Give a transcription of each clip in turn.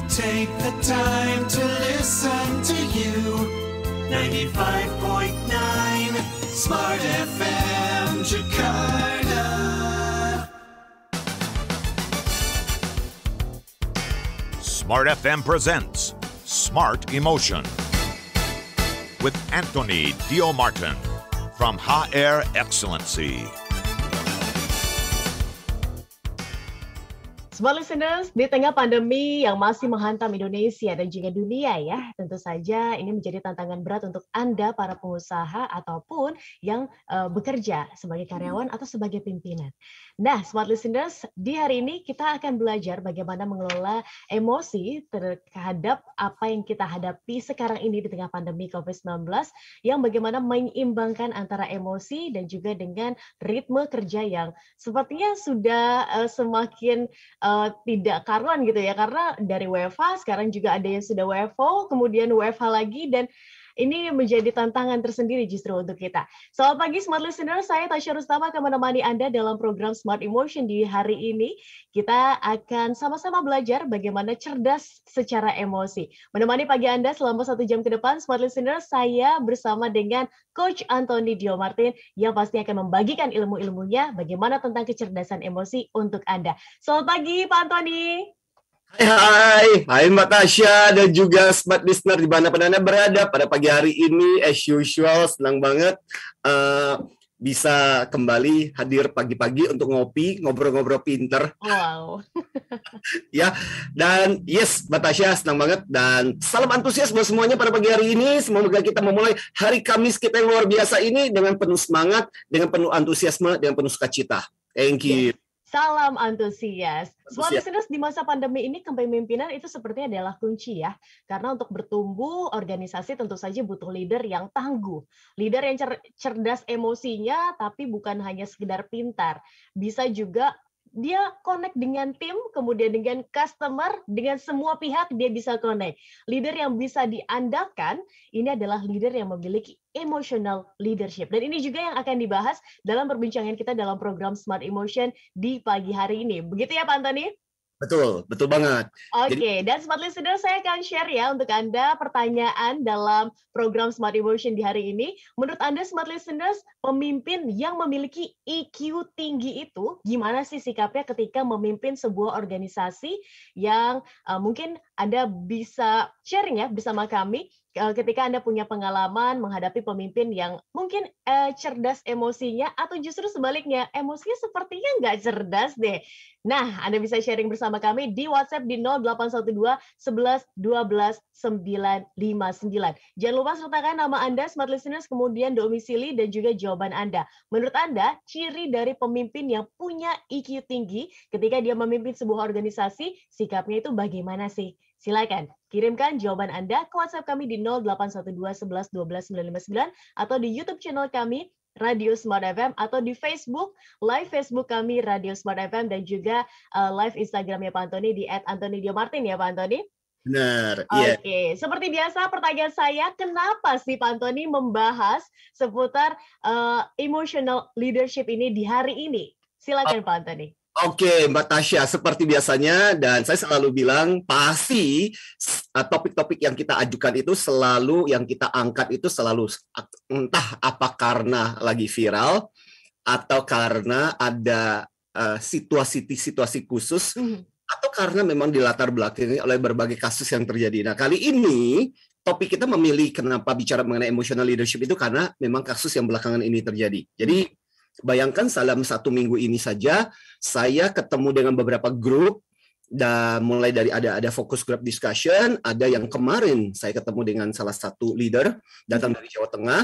take the time to listen to you. 95.9 Smart FM Jakarta. Smart FM presents Smart Emotion with Anthony Dio Martin from HR Excellency. Smart listeners, di tengah pandemi yang masih menghantam Indonesia dan juga dunia ya, tentu saja ini menjadi tantangan berat untuk Anda para pengusaha ataupun yang bekerja sebagai karyawan atau sebagai pimpinan. Nah, Smart listeners, di hari ini kita akan belajar bagaimana mengelola emosi terhadap apa yang kita hadapi sekarang ini di tengah pandemi COVID-19, yang bagaimana menyeimbangkan antara emosi dan juga dengan ritme kerja yang sepertinya sudah semakin tidak karuan gitu ya, karena dari WFH sekarang juga ada yang sudah WFO, kemudian WFH lagi, dan ini menjadi tantangan tersendiri justru untuk kita. Selamat pagi Smart Listener, saya Tasya Rustama akan menemani Anda dalam program Smart Emotion di hari ini. Kita akan sama-sama belajar bagaimana cerdas secara emosi. Menemani pagi Anda selama 1 jam ke depan, Smart Listener, saya bersama dengan Coach Anthony Dio Martin yang pasti akan membagikan ilmu-ilmunya bagaimana tentang kecerdasan emosi untuk Anda. Selamat pagi Pak Anthony. Hai Mbak Tasya dan juga Smart Listener di mana Anda berada pada pagi hari ini. As usual, senang banget bisa kembali hadir pagi-pagi untuk ngobrol-ngobrol pinter. Wow. Ya, dan yes Mbak Tasya, senang banget dan salam antusias buat semuanya pada pagi hari ini. Semoga kita memulai hari Kamis kita yang luar biasa ini dengan penuh semangat, dengan penuh antusiasme, dengan penuh sukacita. Thank you. Yes. Salam antusias. Smart listeners, di masa pandemi ini kepemimpinan itu sepertinya adalah kunci ya. Karena untuk bertumbuh, organisasi tentu saja butuh leader yang tangguh. Leader yang cerdas emosinya, tapi bukan hanya sekedar pintar. Bisa juga dia connect dengan tim, kemudian dengan customer, dengan semua pihak dia bisa connect. Leader yang bisa diandalkan, ini adalah leader yang memiliki emotional leadership. Dan ini juga yang akan dibahas dalam perbincangan kita dalam program Smart Emotion di pagi hari ini. Begitu ya Pak Anthony? Betul banget. Oke, dan Smart Listener, saya akan share ya untuk Anda pertanyaan dalam program Smart Emotion di hari ini. Menurut Anda Smart Listeners, pemimpin yang memiliki EQ tinggi itu gimana sih sikapnya ketika memimpin sebuah organisasi yang mungkin Anda bisa sharing ya bersama kami ketika Anda punya pengalaman menghadapi pemimpin yang mungkin cerdas emosinya atau justru sebaliknya, emosinya sepertinya nggak cerdas deh. Nah, Anda bisa sharing bersama kami di WhatsApp di 0812 11 12 959. Jangan lupa sertakan nama Anda, Smart Listeners, kemudian domisili dan juga jawaban Anda. Menurut Anda, ciri dari pemimpin yang punya EQ tinggi ketika dia memimpin sebuah organisasi, sikapnya itu bagaimana sih? Silakan kirimkan jawaban Anda ke WhatsApp kami di 0812 11 12 959 atau di YouTube channel kami Radio Smart FM atau di Facebook, live Facebook kami Radio Smart FM dan juga live Instagramnya Pak Anthony di @AnthonyDioMartin ya Pak Anthony? Benar, iya. Oke, seperti biasa pertanyaan saya, kenapa sih Pak Anthony membahas seputar emotional leadership ini di hari ini? Silakan Pak Anthony. Oke, Mbak Tasya, seperti biasanya, dan saya selalu bilang, pasti topik-topik yang kita ajukan itu selalu, yang kita angkat itu selalu, entah apa karena lagi viral, atau karena ada situasi khusus, atau karena memang dilatar belakangi oleh berbagai kasus yang terjadi. Nah, kali ini, topik kita memilih kenapa bicara mengenai emotional leadership itu karena memang kasus yang belakangan ini terjadi. Jadi, bayangkan dalam 1 minggu ini saja saya ketemu dengan beberapa grup, dan mulai dari ada focus group discussion, ada yang kemarin saya ketemu dengan salah satu leader datang dari Jawa Tengah,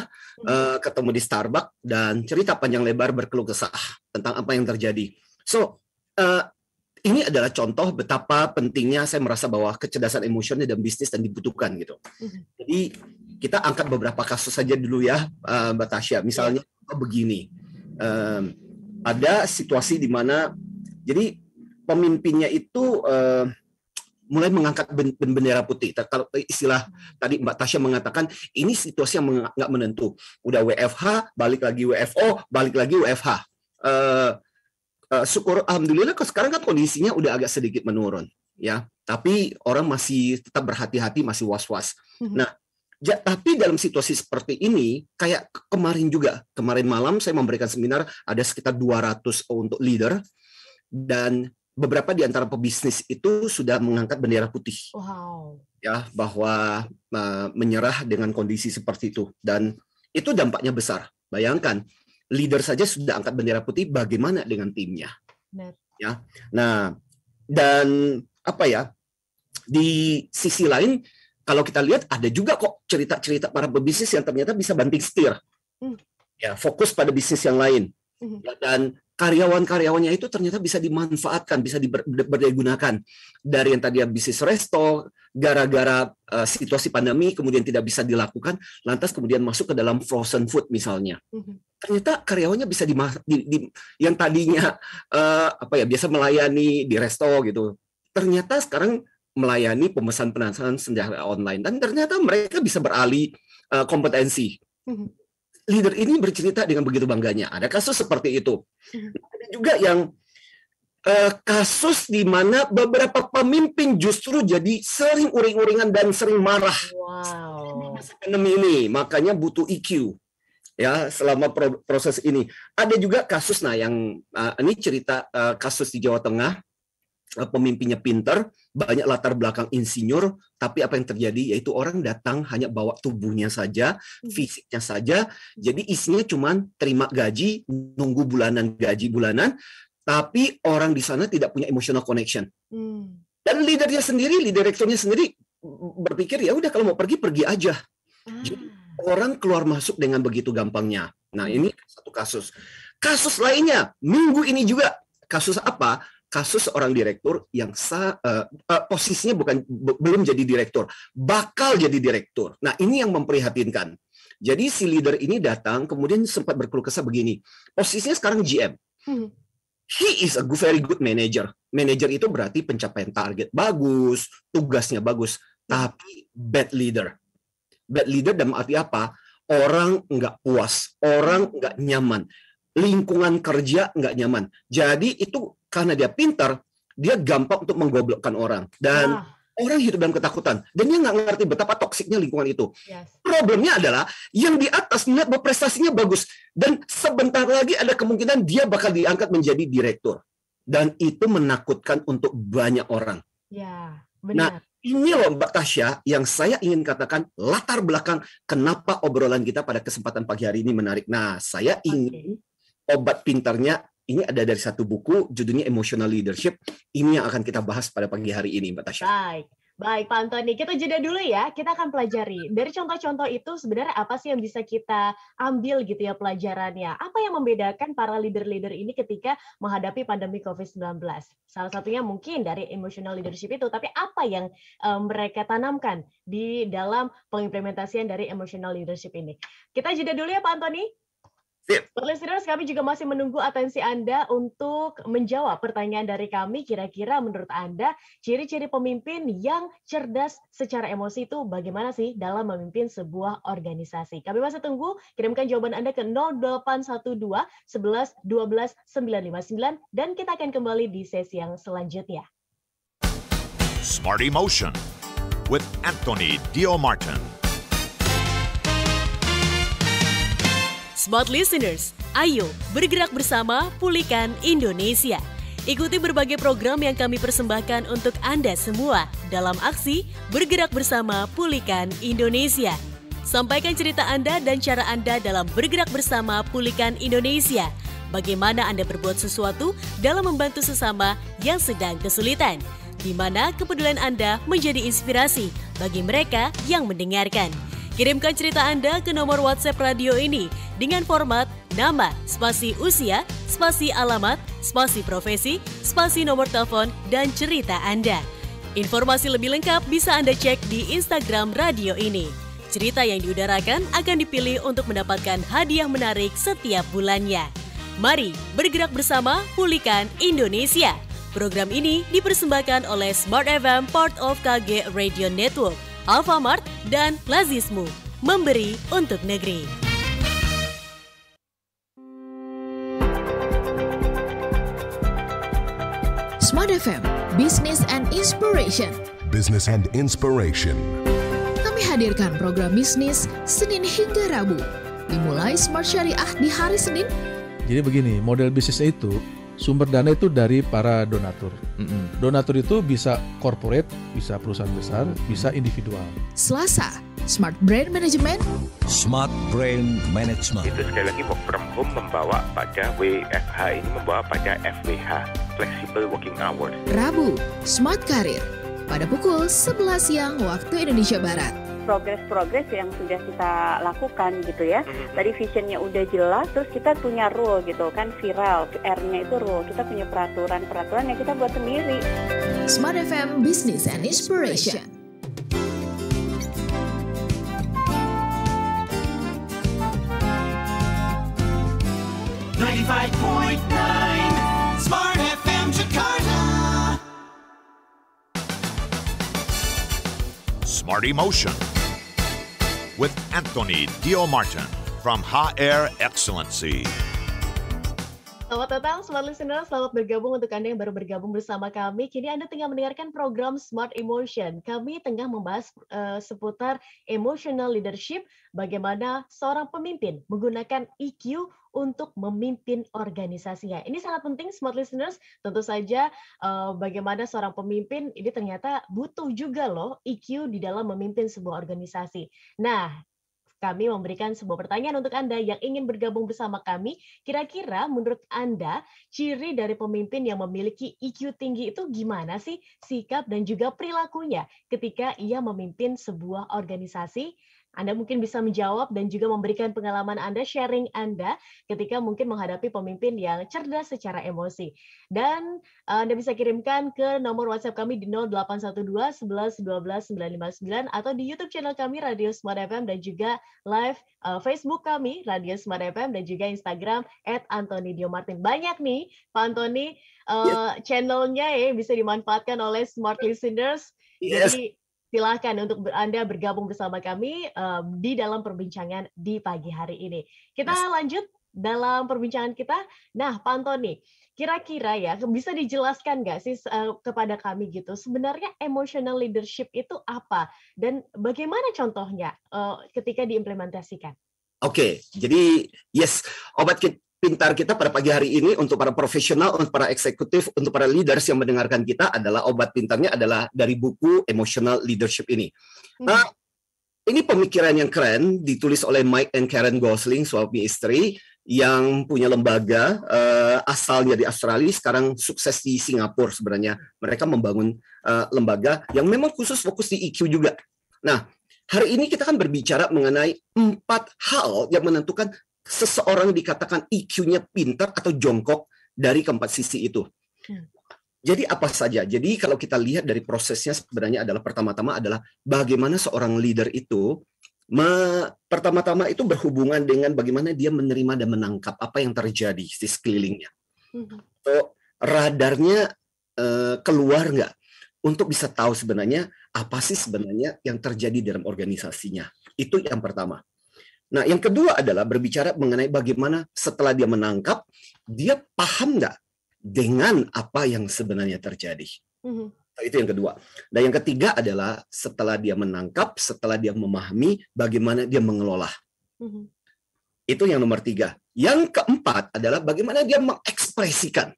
ketemu di Starbucks dan cerita panjang lebar berkeluh kesah tentang apa yang terjadi. So ini adalah contoh betapa pentingnya saya merasa bahwa kecerdasan emosional dalam bisnis dan dibutuhkan gitu. Jadi kita angkat beberapa kasus saja dulu ya, Mbak Tasya. Misalnya begini. Ada situasi di mana jadi pemimpinnya itu mulai mengangkat bendera putih. Kalau istilah tadi Mbak Tasya mengatakan ini situasi yang nggak menentu. Udah WFH, balik lagi WFO, balik lagi WFH. Syukur alhamdulillah sekarang kan kondisinya udah agak sedikit menurun. ya, tapi orang masih tetap berhati-hati, masih was-was. Nah, tapi dalam situasi seperti ini, kayak kemarin malam saya memberikan seminar, ada sekitar 200 untuk leader, dan beberapa di antara pebisnis itu sudah mengangkat bendera putih. Wow. Ya, bahwa menyerah dengan kondisi seperti itu, dan itu dampaknya besar. Bayangkan, leader saja sudah angkat bendera putih, bagaimana dengan timnya? Benar. Ya, nah, dan di sisi lain, kalau kita lihat ada juga kok cerita-cerita para pebisnis yang ternyata bisa banting setir, ya, fokus pada bisnis yang lain, dan karyawan-karyawannya itu ternyata bisa dimanfaatkan, bisa diperdayagunakan. Dari yang tadi bisnis resto, gara-gara situasi pandemi kemudian tidak bisa dilakukan, lantas kemudian masuk ke dalam frozen food misalnya. Ternyata karyawannya bisa yang tadinya biasa melayani di resto gitu, ternyata sekarang melayani pemesan secara online, dan ternyata mereka bisa beralih kompetensi. Leader ini bercerita dengan begitu bangganya. Ada kasus seperti itu. Ada juga yang kasus di mana beberapa pemimpin justru jadi sering uring-uringan dan sering marah. Wow. Masa pandemi ini, makanya butuh EQ. Ya, selama proses ini. Ada juga kasus, yang ini cerita kasus di Jawa Tengah, pemimpinnya pinter, banyak latar belakang insinyur, tapi apa yang terjadi yaitu orang datang hanya bawa tubuhnya saja, fisiknya saja, jadi isinya cuman terima gaji, nunggu gaji bulanan, tapi orang di sana tidak punya emotional connection. Dan leadernya sendiri, direkturnya sendiri berpikir ya udah kalau mau pergi aja. Jadi, orang keluar masuk dengan begitu gampangnya. Nah, ini satu kasus. Kasus lainnya minggu ini juga, kasus apa? Kasus seorang direktur yang posisinya belum jadi direktur, bakal jadi direktur. Nah, ini yang memprihatinkan. Jadi si leader ini datang, kemudian sempat berkeluh kesah begini. Posisinya sekarang GM. He is a very good manager. Manager itu berarti pencapaian target bagus, tugasnya bagus, tapi bad leader. Bad leader dalam arti apa? Orang nggak puas, orang nggak nyaman. Lingkungan kerja nggak nyaman. Jadi itu karena dia pintar, dia gampang untuk menggoblokkan orang. Dan orang hidup dalam ketakutan. Dan dia nggak ngerti betapa toksiknya lingkungan itu. Problemnya adalah, yang di atas melihat bahwa prestasinya bagus. Dan sebentar lagi ada kemungkinan dia bakal diangkat menjadi direktur. Dan itu menakutkan untuk banyak orang. Ya, benar. Nah, ini loh Mbak Tasya yang saya ingin katakan latar belakang kenapa obrolan kita pada kesempatan pagi hari ini menarik. Nah, saya ingin obat pintarnya ini ada dari satu buku, judulnya Emotional Leadership. Ini yang akan kita bahas pada pagi hari ini, Mbak Tasya. Baik Pak Antoni. Kita jeda dulu ya. Kita akan pelajari dari contoh-contoh itu sebenarnya apa sih yang bisa kita ambil gitu ya pelajarannya. Apa yang membedakan para leader-leader ini ketika menghadapi pandemi COVID-19? Salah satunya mungkin dari emotional leadership itu. Tapi apa yang mereka tanamkan di dalam pengimplementasian dari emotional leadership ini? Kita jeda dulu ya Pak Antoni. Listeners, kami juga masih menunggu atensi Anda untuk menjawab pertanyaan dari kami. Kira-kira menurut Anda, ciri-ciri pemimpin yang cerdas secara emosi itu bagaimana sih dalam memimpin sebuah organisasi? Kami masih tunggu, kirimkan jawaban Anda ke 0812 11 12 959 dan kita akan kembali di sesi yang selanjutnya. Smart Emotion with Anthony Dio Martin. Smart Listeners, ayo bergerak bersama pulihkan Indonesia. Ikuti berbagai program yang kami persembahkan untuk Anda semua dalam aksi Bergerak Bersama Pulihkan Indonesia. Sampaikan cerita Anda dan cara Anda dalam Bergerak Bersama Pulihkan Indonesia. Bagaimana Anda berbuat sesuatu dalam membantu sesama yang sedang kesulitan. Di mana kepedulian Anda menjadi inspirasi bagi mereka yang mendengarkan. Kirimkan cerita Anda ke nomor WhatsApp radio ini dengan format nama, spasi usia, spasi alamat, spasi profesi, spasi nomor telepon, dan cerita Anda. Informasi lebih lengkap bisa Anda cek di Instagram radio ini. Cerita yang diudarakan akan dipilih untuk mendapatkan hadiah menarik setiap bulannya. Mari bergerak bersama pulihkan Indonesia. Program ini dipersembahkan oleh Smart FM part of KG Radio Network, Alfamart, dan Lazismu, memberi untuk negeri. Smart FM Business and Inspiration. Business and Inspiration. Kami hadirkan program bisnis Senin hingga Rabu. Dimulai Smart Syariah di hari Senin. Jadi begini, model bisnisnya itu sumber dana itu dari para donatur. Donatur itu bisa corporate, bisa perusahaan besar, bisa individual. Selasa, Smart Brand Management. Smart Brand Management. Itu sekali lagi work from home membawa pada WFH ini membawa pada FWH, Flexible Working Hours. Rabu, Smart Career. Pada pukul 11 siang waktu Indonesia Barat. Progres yang sudah kita lakukan gitu ya. Tadi visionnya udah jelas, terus kita punya rule gitu kan, viral, R-nya itu rule. Kita punya peraturan yang kita buat sendiri. Smart FM Business and Inspiration. Smart FM Jakarta. Smart Emotion with Anthony Dio Martin from HR Excellency. Selamat datang Smart Listener, selamat bergabung untuk Anda yang baru bergabung bersama kami. Kini Anda tengah mendengarkan program Smart Emotion. Kami tengah membahas seputar emotional leadership, bagaimana seorang pemimpin menggunakan EQ untuk memimpin organisasinya. Ini sangat penting Smart Listeners, tentu saja bagaimana seorang pemimpin ini ternyata butuh juga loh EQ di dalam memimpin sebuah organisasi. Nah, kami memberikan sebuah pertanyaan untuk Anda yang ingin bergabung bersama kami. Kira-kira menurut Anda, ciri dari pemimpin yang memiliki EQ tinggi itu gimana sih sikap dan juga perilakunya ketika ia memimpin sebuah organisasi? Anda mungkin bisa menjawab dan juga memberikan pengalaman Anda, sharing Anda ketika mungkin menghadapi pemimpin yang cerdas secara emosi. Dan Anda bisa kirimkan ke nomor WhatsApp kami di 0812 11 12 959 atau di YouTube channel kami Radio Smart FM dan juga live Facebook kami Radio Smart FM dan juga Instagram @AnthonyDioMartin. Banyak nih Pak Anthony channelnya ya bisa dimanfaatkan oleh Smart Listeners. Yes. Jadi silahkan untuk Anda bergabung bersama kami di dalam perbincangan di pagi hari ini. Kita lanjut dalam perbincangan kita. Nah, Pak Anthony, kira-kira ya bisa dijelaskan nggak sih kepada kami gitu, sebenarnya emotional leadership itu apa? Dan bagaimana contohnya ketika diimplementasikan? Oke, jadi obat pintar kita pada pagi hari ini untuk para profesional, untuk para eksekutif, untuk para leaders yang mendengarkan kita adalah obat pintarnya adalah dari buku Emotional Leadership ini. Nah, ini pemikiran yang keren ditulis oleh Mike and Karen Gosling, suami istri yang punya lembaga asalnya di Australia, sekarang sukses di Singapura sebenarnya. Mereka membangun lembaga yang memang khusus fokus di EQ juga. Nah, hari ini kita kan berbicara mengenai 4 hal yang menentukan seseorang dikatakan EQ-nya pintar atau jongkok dari keempat sisi itu. Jadi apa saja? Jadi kalau kita lihat dari prosesnya sebenarnya adalah pertama-tama adalah bagaimana seorang leader itu pertama-tama itu berhubungan dengan bagaimana dia menerima dan menangkap apa yang terjadi di sekelilingnya. So, radarnya keluar nggak untuk bisa tahu sebenarnya apa sih sebenarnya yang terjadi dalam organisasinya. Itu yang pertama. Nah, yang kedua adalah berbicara mengenai bagaimana setelah dia menangkap, dia paham nggak dengan apa yang sebenarnya terjadi. Itu yang kedua. Dan yang ketiga adalah setelah dia menangkap, setelah dia memahami, bagaimana dia mengelola. Itu yang nomor 3. Yang keempat adalah bagaimana dia mengekspresikan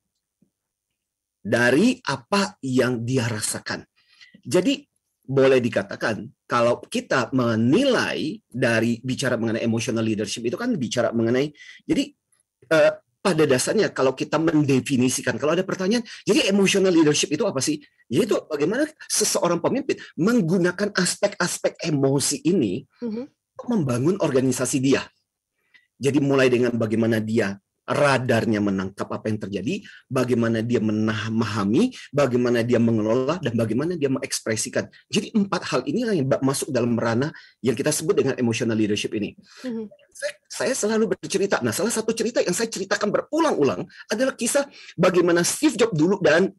dari apa yang dia rasakan. Jadi, boleh dikatakan kalau kita menilai dari bicara mengenai emotional leadership itu kan bicara mengenai, jadi pada dasarnya kalau kita mendefinisikan, kalau ada pertanyaan, jadi emotional leadership itu apa sih? Yaitu bagaimana seseorang pemimpin menggunakan aspek-aspek emosi ini untuk membangun organisasi dia. Jadi mulai dengan bagaimana dia radarnya menangkap apa yang terjadi, bagaimana dia memahami, bagaimana dia mengelola, dan bagaimana dia mengekspresikan. Jadi 4 hal inilah yang masuk dalam ranah yang kita sebut dengan emotional leadership ini. Saya selalu bercerita. Nah, salah satu cerita yang saya ceritakan berulang-ulang adalah kisah bagaimana Steve Jobs dulu dan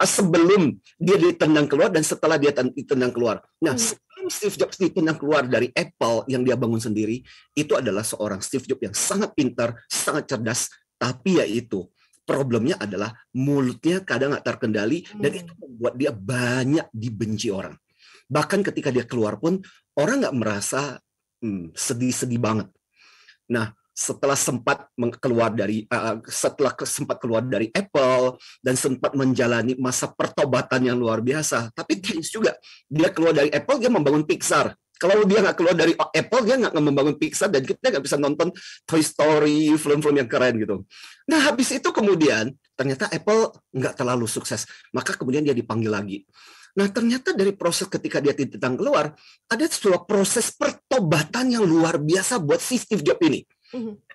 sebelum dia ditendang keluar dan setelah dia ditendang keluar. Nah, Steve Jobs ditendang keluar dari Apple yang dia bangun sendiri, itu adalah seorang Steve Jobs yang sangat pintar, sangat cerdas, tapi yaitu Problemnya adalah mulutnya kadang nggak terkendali dan itu membuat dia banyak dibenci orang. Bahkan ketika dia keluar pun orang nggak merasa sedih-sedih banget. Nah, setelah sempat keluar dari Apple dan sempat menjalani masa pertobatan yang luar biasa. Tapi thanks juga dia keluar dari Apple, dia membangun Pixar. Kalau dia nggak keluar dari Apple, dia nggak membangun Pixar dan kita nggak bisa nonton Toy Story, film-film yang keren gitu. Nah, habis itu kemudian ternyata Apple nggak terlalu sukses. Maka kemudian dia dipanggil lagi. Nah, ternyata dari proses ketika dia ditentang keluar, ada sebuah proses pertobatan yang luar biasa buat si Steve Jobs ini.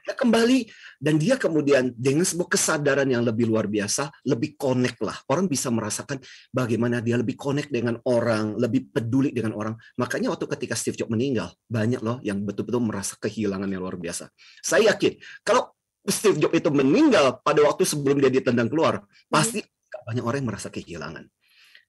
Dia kembali dan dia kemudian dengan sebuah kesadaran yang lebih luar biasa, lebih connect lah. Orang bisa merasakan bagaimana dia lebih connect dengan orang, lebih peduli dengan orang. Makanya waktu ketika Steve Jobs meninggal, banyak loh yang betul-betul merasa kehilangan yang luar biasa. Saya yakin kalau Steve Jobs itu meninggal pada waktu sebelum dia ditendang keluar, pasti banyak orang yang merasa kehilangan.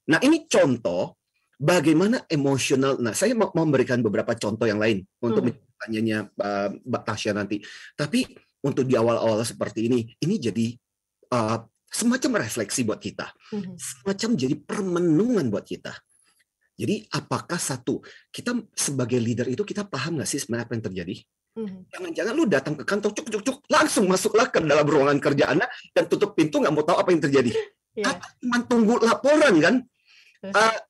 Nah, ini contoh bagaimana emosional. Nah, saya mau memberikan beberapa contoh yang lain untuk pertanyaannya Mbak Tasya nanti. Tapi untuk di awal-awal seperti ini jadi semacam refleksi buat kita. Semacam jadi permenungan buat kita. Jadi apakah kita sebagai leader itu kita paham nggak sih sebenarnya apa yang terjadi? Jangan-jangan lu datang ke kantor cuk langsung masuklah ke dalam ruangan kerja Anda dan tutup pintu nggak mau tahu apa yang terjadi. Cuma tunggu laporan kan?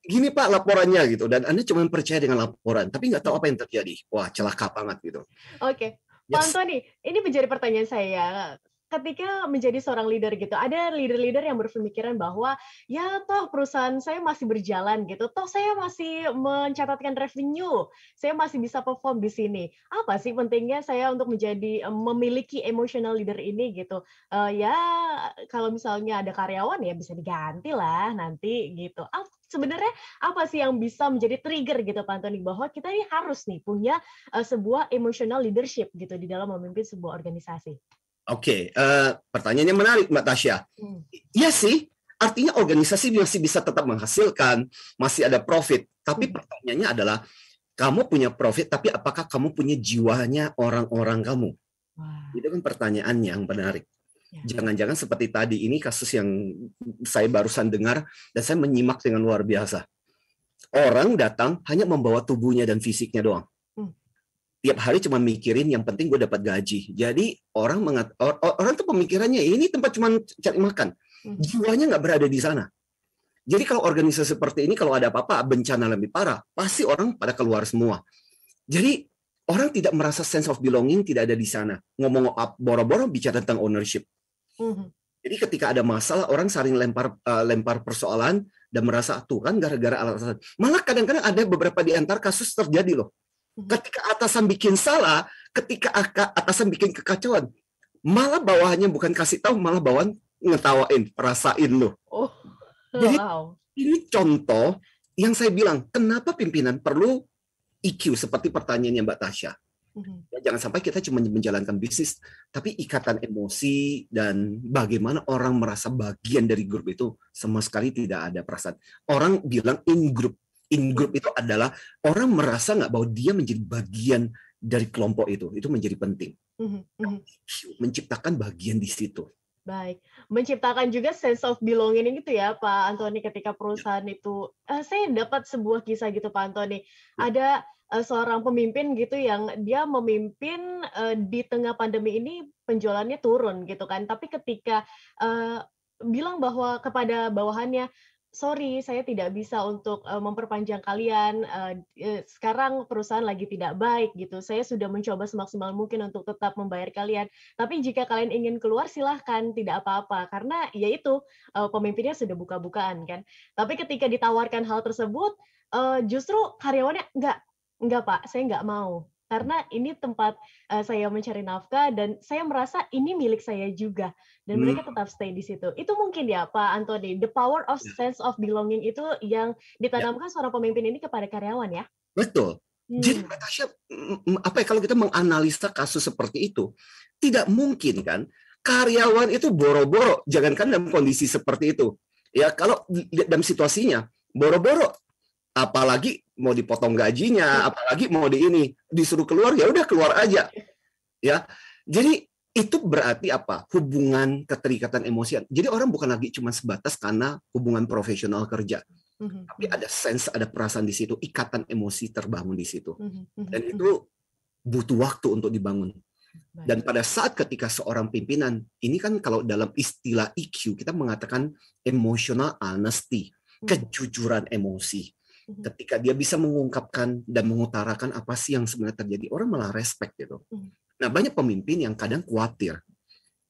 Gini Pak laporannya gitu, dan Anda cuma percaya dengan laporan tapi nggak tahu apa yang terjadi. Wah, celaka banget gitu. Oke, Pak Antoni, ini menjadi pertanyaan saya. Ketika menjadi seorang leader gitu, ada leader-leader yang berpemikiran bahwa ya toh perusahaan saya masih berjalan gitu, toh saya masih mencatatkan revenue, saya masih bisa perform di sini. Apa sih pentingnya saya untuk memiliki emotional leader ini gitu? Ya kalau misalnya ada karyawan ya bisa diganti lah nanti gitu. Sebenarnya apa sih yang bisa menjadi trigger gitu Pak Antoni bahwa kita ini harus nih punya sebuah emotional leadership gitu di dalam memimpin sebuah organisasi? Oke, pertanyaannya menarik Mbak Tasya. Iya sih, artinya organisasi masih bisa tetap menghasilkan, masih ada profit. Tapi pertanyaannya adalah, kamu punya profit, tapi apakah kamu punya jiwanya orang-orang kamu? Itu kan pertanyaan yang menarik. Jangan-jangan seperti tadi, ini kasus yang saya barusan dengar, dan saya menyimak dengan luar biasa. Orang datang hanya membawa tubuhnya dan fisiknya doang. Tiap hari cuma mikirin yang penting gue dapat gaji. Jadi orang tuh pemikirannya ini tempat cuma cari makan. Jiwanya nggak berada di sana. Jadi kalau organisasi seperti ini kalau ada apa-apa bencana lebih parah, pasti orang pada keluar semua. Jadi orang tidak merasa sense of belonging, tidak ada di sana. Ngomong boro-boro bicara tentang ownership. Jadi ketika ada masalah orang saling lempar persoalan dan merasa tuh kan gara-gara alasan. Malah kadang-kadang ada beberapa di antara kasus terjadi loh. Ketika atasan bikin salah, ketika atasan bikin kekacauan, malah bawahannya bukan kasih tahu, malah bawahan ngetawain, rasain loh. Jadi ini contoh yang saya bilang, kenapa pimpinan perlu EQ seperti pertanyaannya Mbak Tasya. Jangan sampai kita cuma menjalankan bisnis, tapi ikatan emosi dan bagaimana orang merasa bagian dari grup itu sama sekali tidak ada perasaan. Orang bilang in group itu adalah orang merasa nggak bahwa dia menjadi bagian dari kelompok itu menjadi penting. Menciptakan bagian di situ. Baik, menciptakan juga sense of belonging gitu ya Pak Antoni ketika perusahaan itu. Saya dapat sebuah kisah gitu Pak Antoni. Ada seorang pemimpin gitu yang dia memimpin di tengah pandemi ini penjualannya turun gitu kan. Tapi ketika bilang bahwa kepada bawahannya, sorry, saya tidak bisa untuk memperpanjang kalian. Sekarang perusahaan lagi tidak baik gitu. Saya sudah mencoba semaksimal mungkin untuk tetap membayar kalian. Tapi jika kalian ingin keluar, silahkan, tidak apa-apa. Karena ya itu pemimpinnya sudah buka-bukaan kan. Tapi ketika ditawarkan hal tersebut, justru karyawannya enggak Pak, saya enggak mau. Karena ini tempat saya mencari nafkah dan saya merasa ini milik saya juga dan mereka tetap stay di situ. Itu mungkin ya Pak Antoni, the power of sense of belonging itu yang ditanamkan seorang pemimpin ini kepada karyawan ya. Betul. Jadi Mbak Tasya, kalau kita menganalisa kasus seperti itu, tidak mungkin kan karyawan itu boro-boro, jangankan dalam kondisi seperti itu. Ya kalau dalam situasinya boro-boro, apalagi mau dipotong gajinya, apalagi mau disuruh keluar, ya udah keluar aja. Ya. Jadi Itu berarti apa? Hubungan keterikatan emosi. Jadi orang bukan lagi cuma sebatas karena hubungan profesional kerja. Tapi ada sense, ada perasaan di situ, ikatan emosi terbangun di situ. Dan itu butuh waktu untuk dibangun. Dan pada saat ketika seorang pimpinan, ini kan kalau dalam istilah EQ, kita mengatakan emotional honesty, kejujuran emosi. Ketika dia bisa mengungkapkan dan mengutarakan apa sih yang sebenarnya terjadi, orang malah respect gitu. Nah, banyak pemimpin yang kadang khawatir.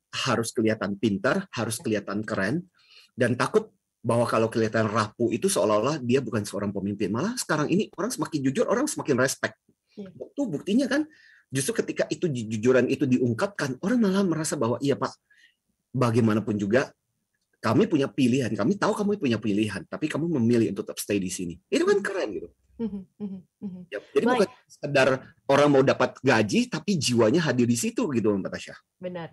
Harus kelihatan pintar, harus kelihatan keren, dan takut bahwa kalau kelihatan rapuh itu seolah-olah dia bukan seorang pemimpin. Malah sekarang ini orang semakin jujur, orang semakin respect. Itu buktinya kan, justru ketika itu jujuran itu diungkapkan, orang malah merasa bahwa iya Pak, bagaimanapun juga kami punya pilihan, kami tahu kamu punya pilihan, tapi kamu memilih untuk tetap stay di sini. Itu kan keren gitu. Ya, jadi bukan sekedar orang mau dapat gaji, tapi jiwanya hadir di situ gitu, Mbak Tasya. Benar.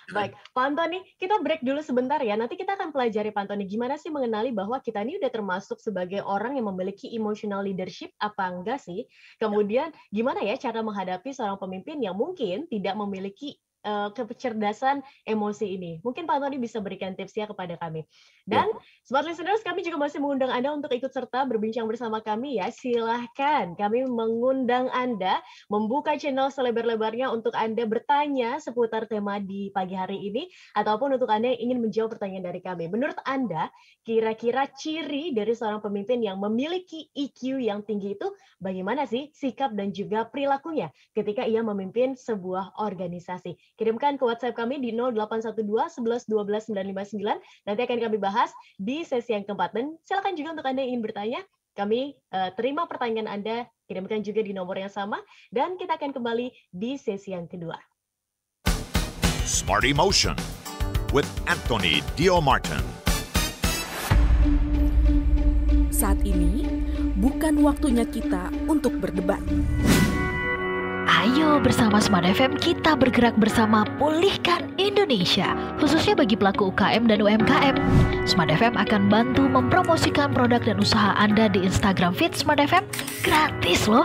Baik, Pak Antoni, kita break dulu sebentar ya. Nanti kita akan pelajari Pak Antoni gimana sih mengenali bahwa kita ini udah termasuk sebagai orang yang memiliki emotional leadership apa enggak sih? Kemudian gimana ya cara menghadapi seorang pemimpin yang mungkin tidak memiliki kecerdasan emosi ini. Mungkin Pak Antoni bisa berikan tipsnya kepada kami. Dan Smart Listeners, kami juga masih mengundang Anda untuk ikut serta berbincang bersama kami ya. Silahkan, kami mengundang Anda membuka channel selebar-lebarnya untuk Anda bertanya seputar tema di pagi hari ini, ataupun untuk Anda yang ingin menjawab pertanyaan dari kami. Menurut Anda, kira-kira ciri dari seorang pemimpin yang memiliki EQ yang tinggi itu bagaimana sih sikap dan juga perilakunya ketika ia memimpin sebuah organisasi? Kirimkan ke WhatsApp kami di 0812 11 12 959. Nanti akan kami bahas di sesi yang keempat. Dan silakan juga untuk Anda yang ingin bertanya, kami terima pertanyaan Anda, kirimkan juga di nomor yang sama, dan kita akan kembali di sesi yang kedua. Smart Emotion with Anthony Dio Martin. Saat ini bukan waktunya kita untuk berdebat. Ayo bersama Smart FM kita bergerak bersama pulihkan Indonesia, khususnya bagi pelaku UKM dan UMKM. Smart FM akan bantu mempromosikan produk dan usaha Anda di Instagram feed Smart FM gratis loh.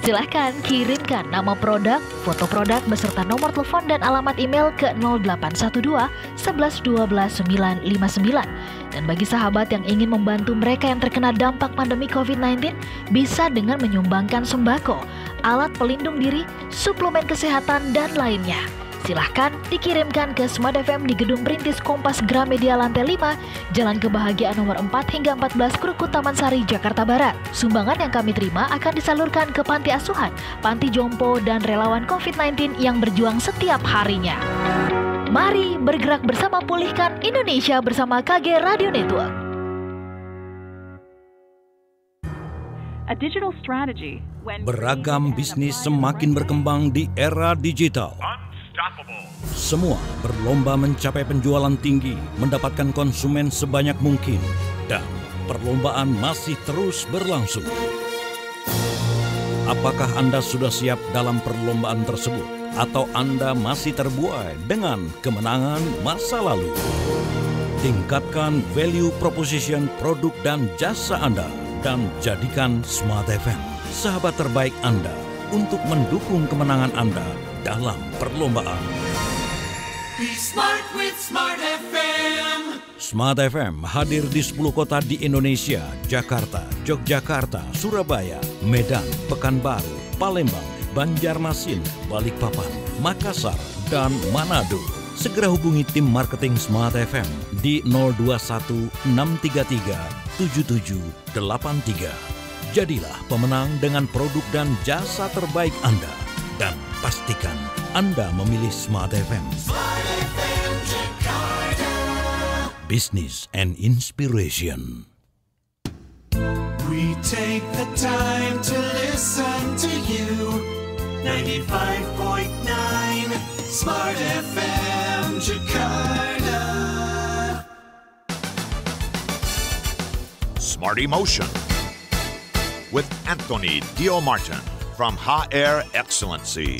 Silahkan kirimkan nama produk, foto produk beserta nomor telepon dan alamat email ke 0812 11 12 959. Dan bagi sahabat yang ingin membantu mereka yang terkena dampak pandemi COVID-19, bisa dengan menyumbangkan sembako, alat pelindung diri, suplemen kesehatan, dan lainnya. Silahkan dikirimkan ke Smart FM di Gedung Perintis Kompas Gramedia lantai 5, Jalan Kebahagiaan nomor 4 hingga 14 Krukut Taman Sari, Jakarta Barat. Sumbangan yang kami terima akan disalurkan ke panti asuhan, panti jompo, dan relawan COVID-19 yang berjuang setiap harinya. Mari bergerak bersama pulihkan Indonesia bersama KG Radio Network. Beragam bisnis semakin berkembang di era digital. Semua berlomba mencapai penjualan tinggi, mendapatkan konsumen sebanyak mungkin, dan perlombaan masih terus berlangsung. Apakah Anda sudah siap dalam perlombaan tersebut? Atau Anda masih terbuai dengan kemenangan masa lalu? Tingkatkan value proposition produk dan jasa Anda dan jadikan Smart FM sahabat terbaik Anda untuk mendukung kemenangan Anda dalam perlombaan. Be smart with Smart FM. Smart FM hadir di 10 kota di Indonesia: Jakarta, Yogyakarta, Surabaya, Medan, Pekanbaru, Palembang, Banjarmasin, Balikpapan, Makassar, dan Manado. Segera hubungi tim marketing Smart FM di 021 633 7783. Jadilah pemenang dengan produk dan jasa terbaik Anda. Dan pastikan Anda memilih Smart FM. Smart FM Jakarta. Business and Inspiration. We take the time to listen to you. 95.9 Smart FM Jakarta. Smart Emotion with Anthony Dio Martin from HR Excellency.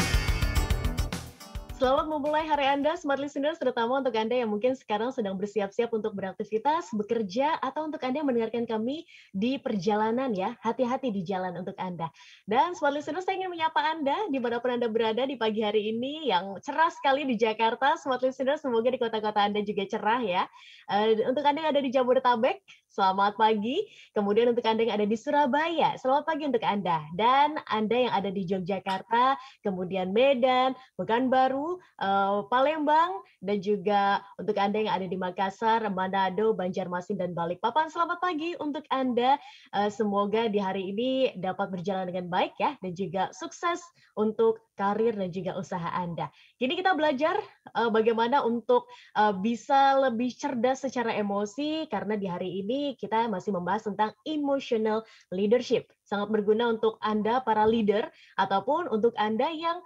Selamat memulai hari Anda, Smart Listeners, terutama untuk Anda yang mungkin sekarang sedang bersiap-siap untuk beraktivitas, bekerja, atau untuk Anda yang mendengarkan kami di perjalanan ya. Hati-hati di jalan untuk Anda. Dan Smart Listeners, saya ingin menyapa Anda dimanapun Anda berada di pagi hari ini yang cerah sekali di Jakarta. Smart Listeners, semoga di kota-kota Anda juga cerah ya. Untuk Anda yang ada di Jabodetabek, selamat pagi. Kemudian untuk Anda yang ada di Surabaya, selamat pagi untuk Anda. Dan Anda yang ada di Yogyakarta, kemudian Medan, Pekanbaru, Palembang, dan juga untuk Anda yang ada di Makassar, Manado, Banjarmasin, dan Balikpapan. Selamat pagi untuk Anda. Semoga di hari ini dapat berjalan dengan baik ya, dan juga sukses untuk karir dan juga usaha Anda. Kini kita belajar bagaimana untuk bisa lebih cerdas secara emosi, karena di hari ini kita masih membahas tentang emotional leadership. Sangat berguna untuk Anda para leader ataupun untuk Anda yang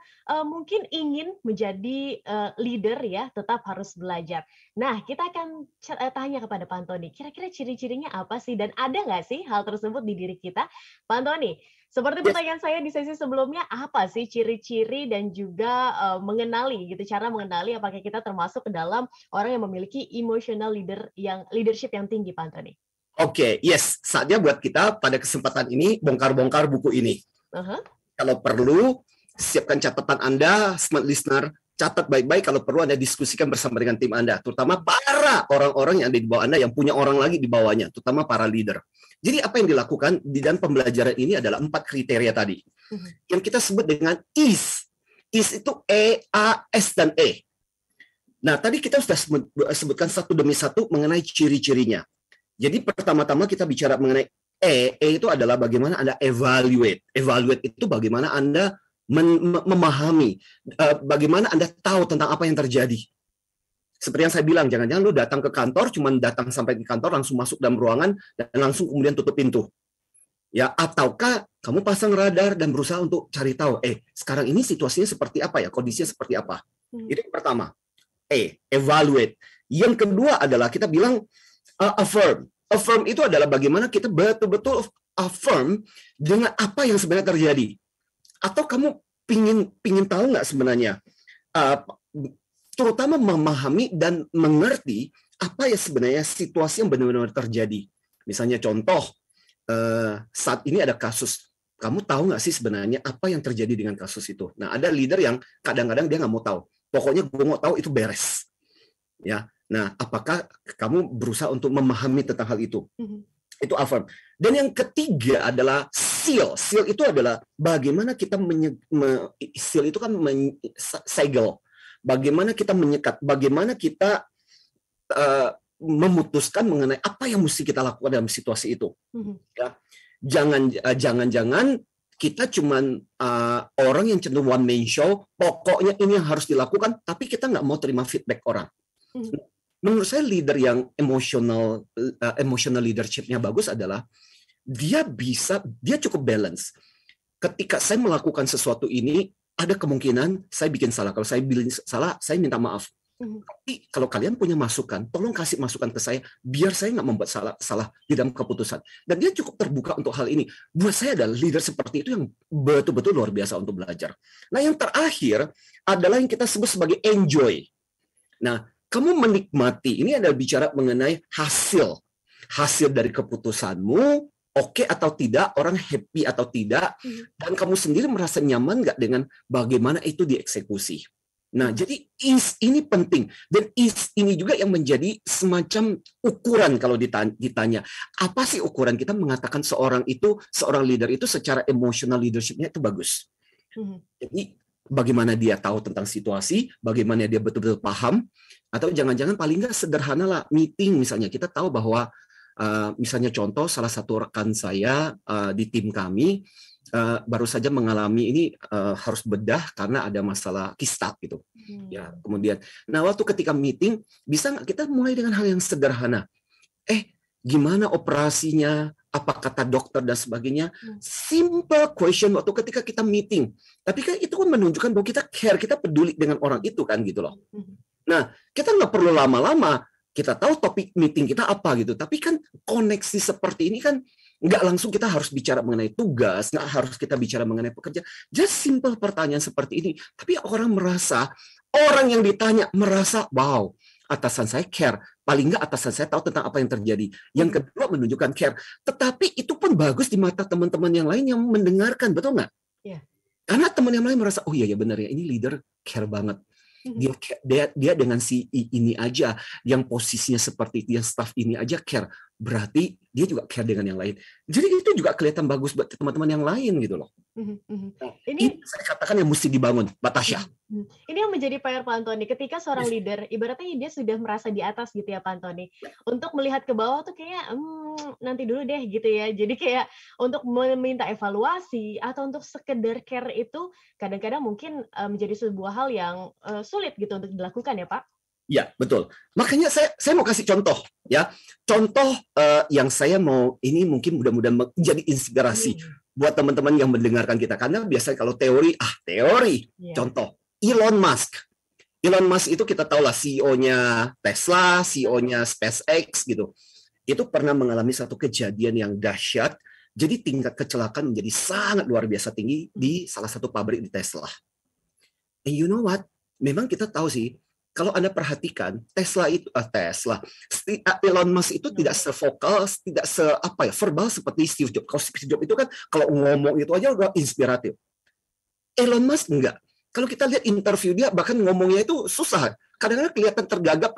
mungkin ingin menjadi leader ya, tetap harus belajar. Nah, kita akan tanya kepada Pak Antoni, kira-kira ciri-cirinya apa sih dan ada nggak sih hal tersebut di diri kita? Pak Antoni, seperti pertanyaan saya di sesi sebelumnya, apa sih ciri-ciri dan juga mengenali gitu, cara mengenali apakah kita termasuk ke dalam orang yang memiliki emotional leadership yang tinggi, Pak Antoni? Oke, yes. Saatnya buat kita pada kesempatan ini bongkar-bongkar buku ini. Kalau perlu, siapkan catatan Anda, Smart Listener, catat baik-baik. Kalau perlu Anda diskusikan bersama dengan tim Anda, terutama para orang-orang yang ada di bawah Anda, yang punya orang lagi di bawahnya, terutama para leader. Jadi apa yang dilakukan di dalam pembelajaran ini adalah 4 kriteria tadi. Yang kita sebut dengan IS. IS itu E, A, S, dan E. Nah, tadi kita sudah sebutkan satu demi satu mengenai ciri-cirinya. Jadi pertama-tama kita bicara mengenai E. E itu adalah bagaimana Anda evaluate. Evaluate itu bagaimana Anda memahami, bagaimana Anda tahu tentang apa yang terjadi. Seperti yang saya bilang, jangan-jangan lu datang ke kantor, cuma datang sampai di kantor, langsung masuk dalam ruangan, dan langsung kemudian tutup pintu. Ya, ataukah kamu pasang radar dan berusaha untuk cari tahu, sekarang ini situasinya seperti apa ya, kondisinya seperti apa. Itu yang pertama. E, evaluate. Yang kedua adalah kita bilang affirm. Affirm itu adalah bagaimana kita betul-betul affirm dengan apa yang sebenarnya terjadi. Atau kamu pingin tahu nggak sebenarnya, terutama memahami dan mengerti apa ya sebenarnya situasi yang benar-benar terjadi. Misalnya contoh, saat ini ada kasus, kamu tahu nggak sih sebenarnya apa yang terjadi dengan kasus itu? Nah, ada leader yang kadang-kadang dia nggak mau tahu. Pokoknya gue mau tahu itu beres. Ya. Nah, apakah kamu berusaha untuk memahami tentang hal itu? Itu affirm. Dan yang ketiga adalah seal. Seal itu adalah bagaimana kita seal itu kan segel. Bagaimana kita menyekat, bagaimana kita memutuskan mengenai apa yang mesti kita lakukan dalam situasi itu. Ya. Jangan-jangan kita cuman orang yang cenderung one man show, pokoknya ini yang harus dilakukan, tapi kita nggak mau terima feedback orang. Menurut saya leader yang emotional leadership-nya bagus adalah dia cukup balance. Ketika saya melakukan sesuatu ini, ada kemungkinan saya bikin salah. Kalau saya bikin salah, saya minta maaf. Tapi kalau kalian punya masukan, tolong kasih masukan ke saya, biar saya nggak membuat salah di dalam keputusan. Dan dia cukup terbuka untuk hal ini. Buat saya adalah leader seperti itu yang betul-betul luar biasa untuk belajar. Nah, yang terakhir adalah yang kita sebut sebagai enjoy. Nah, kamu menikmati, ini adalah bicara mengenai hasil dari keputusanmu, oke atau tidak, orang happy atau tidak, dan kamu sendiri merasa nyaman nggak dengan bagaimana itu dieksekusi. Nah, jadi ini penting, dan ini juga yang menjadi semacam ukuran kalau ditanya, apa sih ukuran kita mengatakan seorang leader itu secara emotional leadership-nya itu bagus. Jadi bagaimana dia tahu tentang situasi, bagaimana dia betul-betul paham, atau jangan-jangan paling nggak sederhana lah meeting misalnya, kita tahu bahwa misalnya contoh salah satu rekan saya di tim kami baru saja mengalami ini harus bedah karena ada masalah kista gitu. Ya, kemudian nah waktu ketika meeting bisa nggak kita mulai dengan hal yang sederhana, gimana operasinya, apa kata dokter dan sebagainya. Simple question waktu ketika kita meeting. Tapi kan itu kan menunjukkan bahwa kita care, kita peduli dengan orang itu kan gitu loh. Nah, kita nggak perlu lama-lama. Kita tahu topik meeting kita apa gitu. Tapi kan koneksi seperti ini kan nggak langsung kita harus bicara mengenai tugas, nggak harus kita bicara mengenai pekerja. Just simple pertanyaan seperti ini. Tapi orang merasa, Orang yang ditanya merasa, wow, atasan saya care. Paling nggak atasan saya tahu tentang apa yang terjadi. Yang kedua menunjukkan care. Tetapi itu pun bagus di mata teman-teman yang lain yang mendengarkan, betul nggak? Iya. Karena teman yang lain merasa, oh iya ya benar ya, ini leader care banget. Dia dengan si ini aja, yang posisinya seperti itu, yang staff ini aja care. Berarti dia juga care dengan yang lain. Jadi itu juga kelihatan bagus buat teman-teman yang lain gitu loh. Nah, ini saya katakan yang mesti dibangun, Mbak Tasya. Ini yang menjadi PR Pak Antoni. Ketika seorang leader, ibaratnya dia sudah merasa di atas gitu ya Pak Antoni. Untuk melihat ke bawah tuh kayak nanti dulu deh gitu ya. Jadi kayak untuk meminta evaluasi atau untuk sekedar care itu kadang-kadang mungkin menjadi sebuah hal yang sulit gitu untuk dilakukan ya Pak. Ya, betul. Makanya saya mau kasih contoh ya. Contoh yang saya mau ini mungkin mudah-mudahan menjadi inspirasi buat teman-teman yang mendengarkan kita. Karena biasanya kalau teori. Contoh, Elon Musk. Elon Musk itu kita tahu lah CEO-nya Tesla, CEO-nya SpaceX gitu. Itu pernah mengalami satu kejadian yang dahsyat. Jadi tingkat kecelakaan menjadi sangat luar biasa tinggi di salah satu pabrik di Tesla. And you know what? Memang kita tahu sih, kalau Anda perhatikan, Elon Musk itu tidak se-vokal, tidak verbal seperti Steve Jobs. Kalau Steve Jobs itu kan kalau ngomong itu aja udah inspiratif. Elon Musk enggak. Kalau kita lihat interview dia, bahkan ngomongnya itu susah. Kadang-kadang kelihatan tergagap,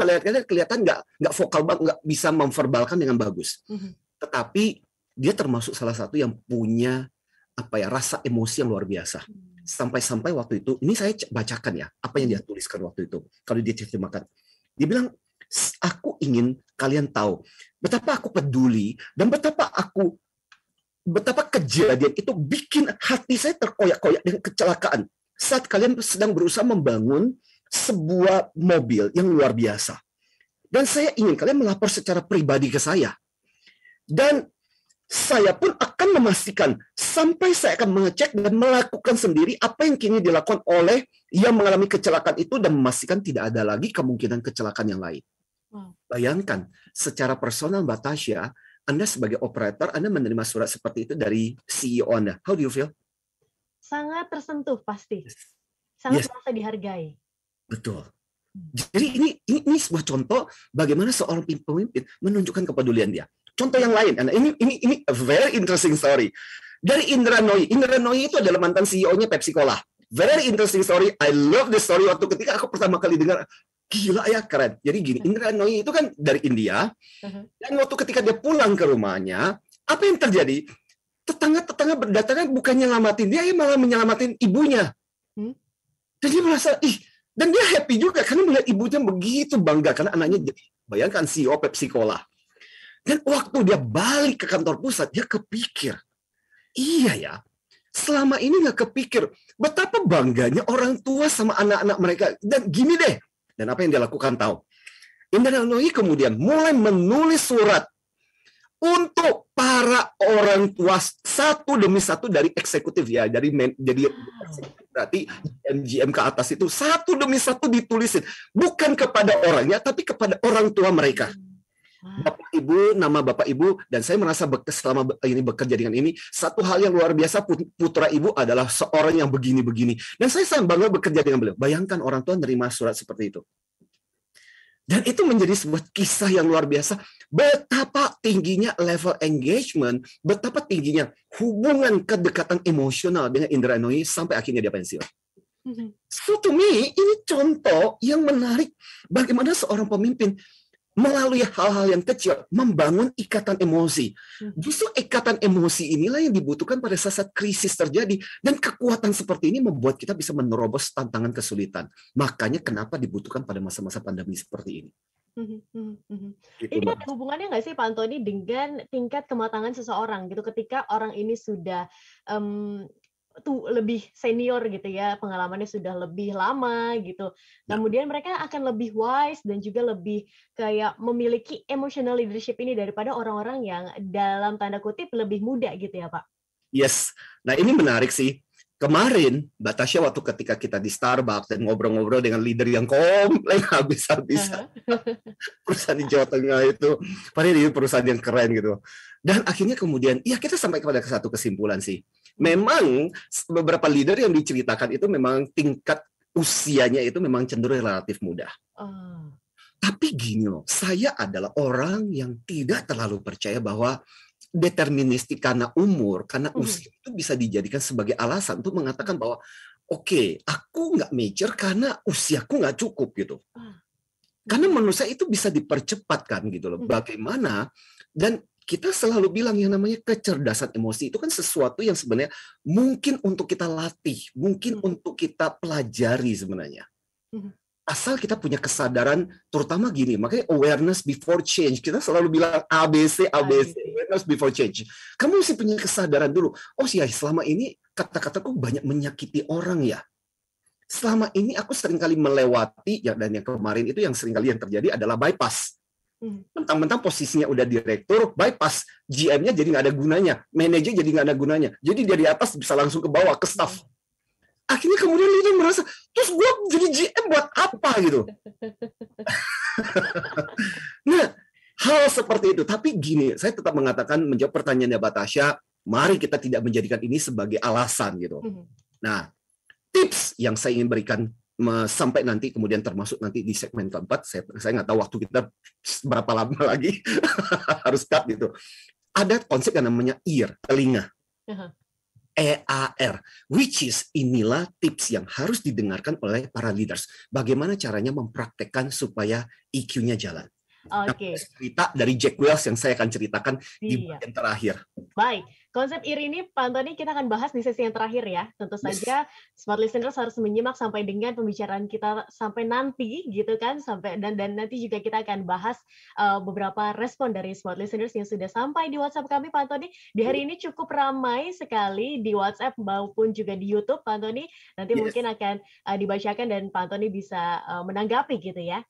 kelihatan nggak vokal banget, nggak bisa memverbalkan dengan bagus. Tetapi dia termasuk salah satu yang punya rasa emosi yang luar biasa. Sampai-sampai waktu itu, ini saya bacakan ya, apa yang dia tuliskan waktu itu. Kalau dia terjemahkan. Dia bilang, aku ingin kalian tahu betapa aku peduli dan betapa kejadian itu bikin hati saya terkoyak-koyak dengan kecelakaan. Saat kalian sedang berusaha membangun sebuah mobil yang luar biasa. Dan saya ingin kalian melapor secara pribadi ke saya. Dan saya pun akan memastikan sampai saya akan mengecek dan melakukan sendiri apa yang kini dilakukan oleh yang mengalami kecelakaan itu dan memastikan tidak ada lagi kemungkinan kecelakaan yang lain. Bayangkan, secara personal Mbak Tasya, Anda sebagai operator, Anda menerima surat seperti itu dari CEO Anda. How do you feel? Sangat tersentuh pasti. Sangat merasa dihargai. Betul. Jadi ini sebuah contoh bagaimana seorang pemimpin menunjukkan kepedulian dia. Contoh yang lain, ini a very interesting story. Dari Indra Nooyi. Indra Nooyi itu adalah mantan CEO-nya Pepsi Cola. Very interesting story. I love this story. Waktu ketika aku pertama kali dengar, gila ya, keren. Jadi gini, Indra Nooyi itu kan dari India. Dan waktu ketika dia pulang ke rumahnya, apa yang terjadi? Tetangga-tetangga berdatangan bukan nyelamatin dia, malah menyelamatin ibunya. Dan dia merasa, dan dia happy juga karena melihat ibunya begitu bangga karena anaknya jadi, bayangkan CEO Pepsi Cola. Dan waktu dia balik ke kantor pusat, dia kepikir, iya ya, selama ini nggak kepikir betapa bangganya orang tua sama anak-anak mereka. Dan gini deh, dan apa yang dia lakukan tahu? Indra Nooyi kemudian mulai menulis surat untuk para orang tua satu demi satu dari eksekutif ya, jadi berarti MGM ke atas itu satu demi satu ditulisin, bukan kepada orangnya, tapi kepada orang tua mereka. Bapak Ibu, nama Bapak Ibu, dan saya merasa selama ini bekerja dengan ini, satu hal yang luar biasa, putra Ibu adalah seorang yang begini-begini. Dan saya sangat bangga bekerja dengan beliau. Bayangkan orang tua menerima surat seperti itu. Dan itu menjadi sebuah kisah yang luar biasa. Betapa tingginya level engagement, betapa tingginya hubungan kedekatan emosional dengan Indra Nooyi sampai akhirnya dia pensiun. So to me, ini contoh yang menarik bagaimana seorang pemimpin melalui hal-hal yang kecil membangun ikatan emosi. Justru ikatan emosi inilah yang dibutuhkan pada saat krisis terjadi. Dan kekuatan seperti ini membuat kita bisa menerobos tantangan kesulitan. Makanya kenapa dibutuhkan pada masa-masa pandemi seperti ini. Ini ada hubungannya nggak sih Pak Antoni dengan tingkat kematangan seseorang gitu ketika orang ini sudah lebih senior gitu ya, pengalamannya sudah lebih lama gitu. Kemudian mereka akan lebih wise dan juga lebih kayak memiliki emotional leadership ini daripada orang-orang yang dalam tanda kutip lebih muda gitu ya Pak. Yes, nah ini menarik sih. Kemarin Mbak Tasya waktu ketika kita di Starbucks dan ngobrol-ngobrol dengan leader yang komplain habis-habisan. Perusahaan di Jawa Tengah itu, padahal ini perusahaan yang keren gitu. Dan akhirnya kemudian, ya kita sampai kepada satu kesimpulan sih. Memang beberapa leader yang diceritakan itu memang tingkat usianya itu memang cenderung relatif muda. Tapi gini loh, saya adalah orang yang tidak terlalu percaya bahwa deterministik karena umur, karena usia itu bisa dijadikan sebagai alasan untuk mengatakan bahwa oke, aku nggak major karena usiaku nggak cukup gitu. Karena menurut saya itu bisa dipercepat kan gitu loh. Bagaimana? Dan kita selalu bilang yang namanya kecerdasan emosi itu kan sesuatu yang sebenarnya mungkin untuk kita latih, mungkin untuk kita pelajari sebenarnya. Asal kita punya kesadaran, terutama gini, makanya awareness before change. Kita selalu bilang ABC, awareness before change. Kamu mesti punya kesadaran dulu. Oh sih, selama ini kata-kataku banyak menyakiti orang ya. Selama ini aku seringkali melewati, ya, dan yang kemarin itu yang seringkali yang terjadi adalah bypass. Mentang-mentang posisinya udah direktur, bypass, GM-nya jadi nggak ada gunanya, manajer jadi nggak ada gunanya. Jadi dari atas bisa langsung ke bawah, ke staff. Akhirnya kemudian leader merasa, terus gue jadi GM buat apa gitu. Nah, hal seperti itu. Tapi gini, saya tetap mengatakan, menjawab pertanyaannya Mbak Tasya, mari kita tidak menjadikan ini sebagai alasan gitu. Nah, tips yang saya ingin berikan sampai nanti, kemudian termasuk nanti di segmen keempat, saya nggak tahu waktu kita berapa lama lagi harus cut gitu. Ada konsep yang namanya ear, telinga. EAR, which is inilah tips yang harus didengarkan oleh para leaders. Bagaimana caranya mempraktekkan supaya EQ-nya jalan. Oke. Cerita dari Jack Welch yang saya akan ceritakan di bagian terakhir. Baik, konsep IR ini Pak Antoni kita akan bahas di sesi yang terakhir ya. Tentu saja Smart Listeners harus menyimak sampai dengan pembicaraan kita sampai nanti gitu kan, sampai dan nanti juga kita akan bahas beberapa respon dari Smart Listeners yang sudah sampai di WhatsApp kami Pak Antoni. Di hari ini cukup ramai sekali di WhatsApp maupun juga di YouTube Pak Antoni. Nanti mungkin akan dibacakan dan Pak Antoni bisa menanggapi gitu ya.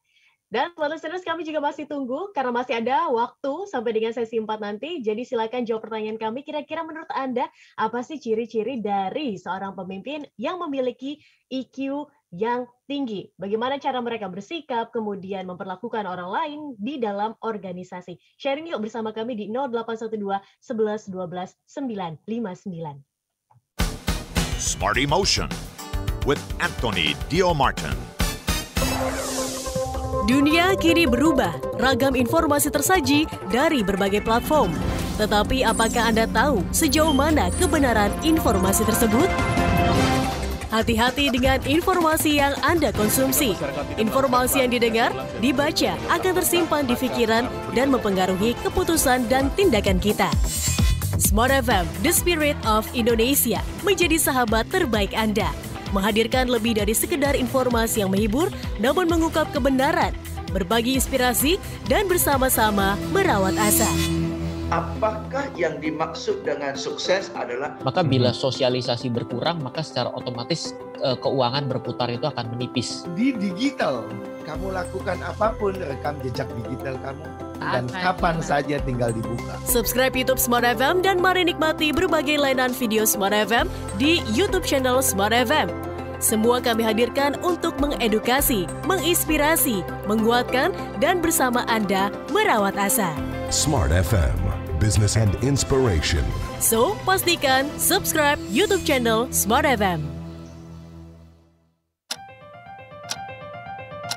Dan Smart Listeners kami juga masih tunggu karena masih ada waktu sampai dengan sesi 4 nanti. Jadi silakan jawab pertanyaan kami. Kira-kira menurut Anda apa sih ciri-ciri dari seorang pemimpin yang memiliki EQ yang tinggi? Bagaimana cara mereka bersikap, kemudian memperlakukan orang lain di dalam organisasi? Sharing yuk bersama kami di 0812 11 12 959. Smart Emotion with Anthony Dio Martin. Dunia kini berubah, ragam informasi tersaji dari berbagai platform. Tetapi apakah Anda tahu sejauh mana kebenaran informasi tersebut? Hati-hati dengan informasi yang Anda konsumsi. Informasi yang didengar, dibaca akan tersimpan di pikiran dan mempengaruhi keputusan dan tindakan kita. Smart FM, The Spirit of Indonesia, menjadi sahabat terbaik Anda. Menghadirkan lebih dari sekedar informasi yang menghibur, namun mengungkap kebenaran, berbagi inspirasi, dan bersama-sama merawat asa. Apakah yang dimaksud dengan sukses adalah? Maka bila sosialisasi berkurang, maka secara otomatis keuangan berputar itu akan menipis. Di digital, kamu lakukan apapun, rekam jejak digital kamu. Dan kapan saja tinggal dibuka. Subscribe YouTube Smart FM dan mari nikmati berbagai layanan video Smart FM di YouTube channel Smart FM. Semua kami hadirkan untuk mengedukasi, menginspirasi, menguatkan, dan bersama Anda merawat asa. Smart FM, Business and Inspiration. So, pastikan subscribe YouTube channel Smart FM.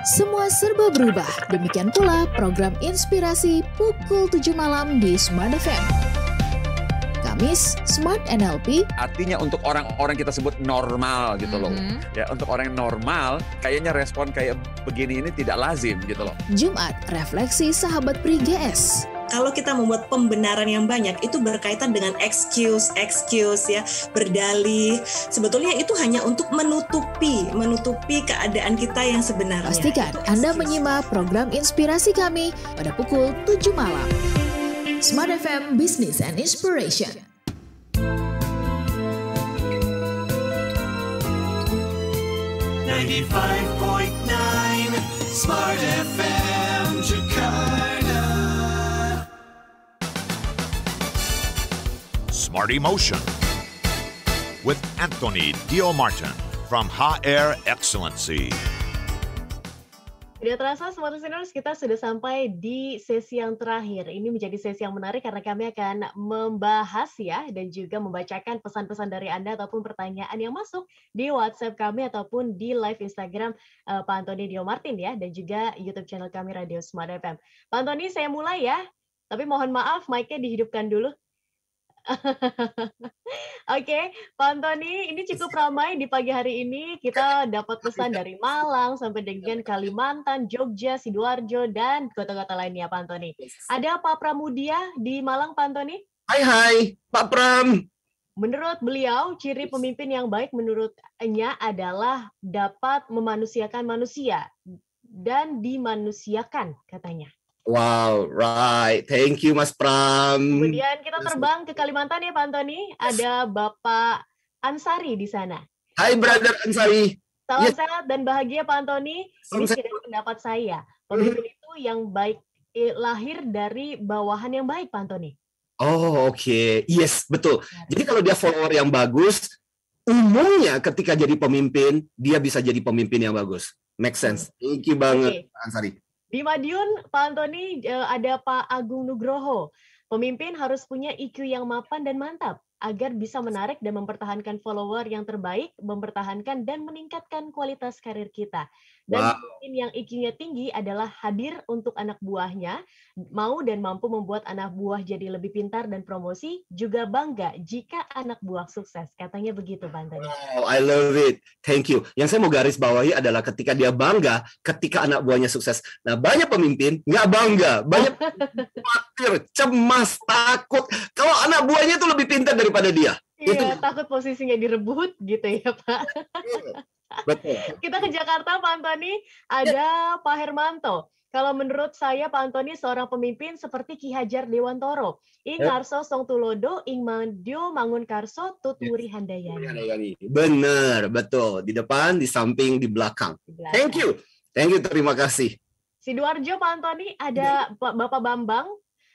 Semua serba berubah, demikian pula program inspirasi pukul 7 malam di Smart FM. Kamis, Smart NLP. Artinya untuk orang-orang kita sebut normal gitu loh. Ya, untuk orang yang normal, kayaknya respon kayak begini ini tidak lazim gitu loh. Jumat, refleksi sahabat Pri GS. Kalau kita membuat pembenaran yang banyak, itu berkaitan dengan excuse ya, berdalih. Sebetulnya itu hanya untuk menutupi keadaan kita yang sebenarnya. Pastikan Anda menyimak program inspirasi kami pada pukul 7 malam. Smart FM Business and Inspiration. Smart FM Jakarta. Smart Emotion with Anthony Dio Martin from HR Excellency. Tidak terasa, Smart Listeners, kita sudah sampai di sesi yang terakhir. Ini menjadi sesi yang menarik karena kami akan membahas ya dan juga membacakan pesan-pesan dari Anda ataupun pertanyaan yang masuk di WhatsApp kami ataupun di live Instagram Pak Antoni Dio Martin ya dan juga YouTube channel kami Radio Smart FM. Pak Antoni, saya mulai ya. Tapi mohon maaf, mic-nya dihidupkan dulu. Oke, Pak Antoni, ini cukup ramai di pagi hari ini. Kita dapat pesan dari Malang sampai dengan Kalimantan, Jogja, Sidoarjo, dan kota-kota lainnya, Pak Antoni. Ada Pak Pramudia di Malang, Pak Antoni? Hai, Pak Pram. Menurut beliau, ciri pemimpin yang baik menurutnya adalah dapat memanusiakan manusia dan dimanusiaakan, katanya. Wow, right. Thank you, Mas Pram. Kemudian kita terbang ke Kalimantan ya, Pak Antoni. Ada Bapak Ansari di sana. Hai, Brother Ansari. Salam sehat dan bahagia, Pak Antoni. Ini tidak pendapat saya. Pemimpin itu yang baik lahir dari bawahan yang baik, Pak Antoni. Oh, oke. Yes, betul. Jadi kalau dia follower yang bagus, umumnya ketika jadi pemimpin, dia bisa jadi pemimpin yang bagus. Make sense. Thank you banget, Pak Ansari. Di Madiun, Pak Antoni, ada Pak Agung Nugroho. Pemimpin harus punya IQ yang mapan dan mantap agar bisa menarik dan mempertahankan follower yang terbaik, mempertahankan dan meningkatkan kualitas karir kita. Dan pemimpin yang IQ-nya tinggi adalah hadir untuk anak buahnya, mau dan mampu membuat anak buah jadi lebih pintar dan promosi, juga bangga jika anak buah sukses. Katanya begitu, Pak Antoni. Oh, I love it. Thank you. Yang saya mau garis bawahi adalah ketika dia bangga, ketika anak buahnya sukses. Nah, banyak pemimpin nggak bangga, banyak khawatir, cemas, takut. Kalau anak buahnya itu lebih pintar daripada dia. Iya, takut posisinya direbut gitu ya, Pak. Betul. Kita ke Jakarta, Pak Antoni. Ada Pak Hermanto. Kalau menurut saya, Pak Antoni seorang pemimpin seperti Ki Hajar Dewantoro. Ing Karso Song Tulodo, Ing Mandio Mangun Karso, Tut Wuri Handayani. Benar, betul. Di depan, di samping, di belakang. Thank you. Thank you, terima kasih. Sidoarjo, Pak Antoni, ada Bapak Bambang.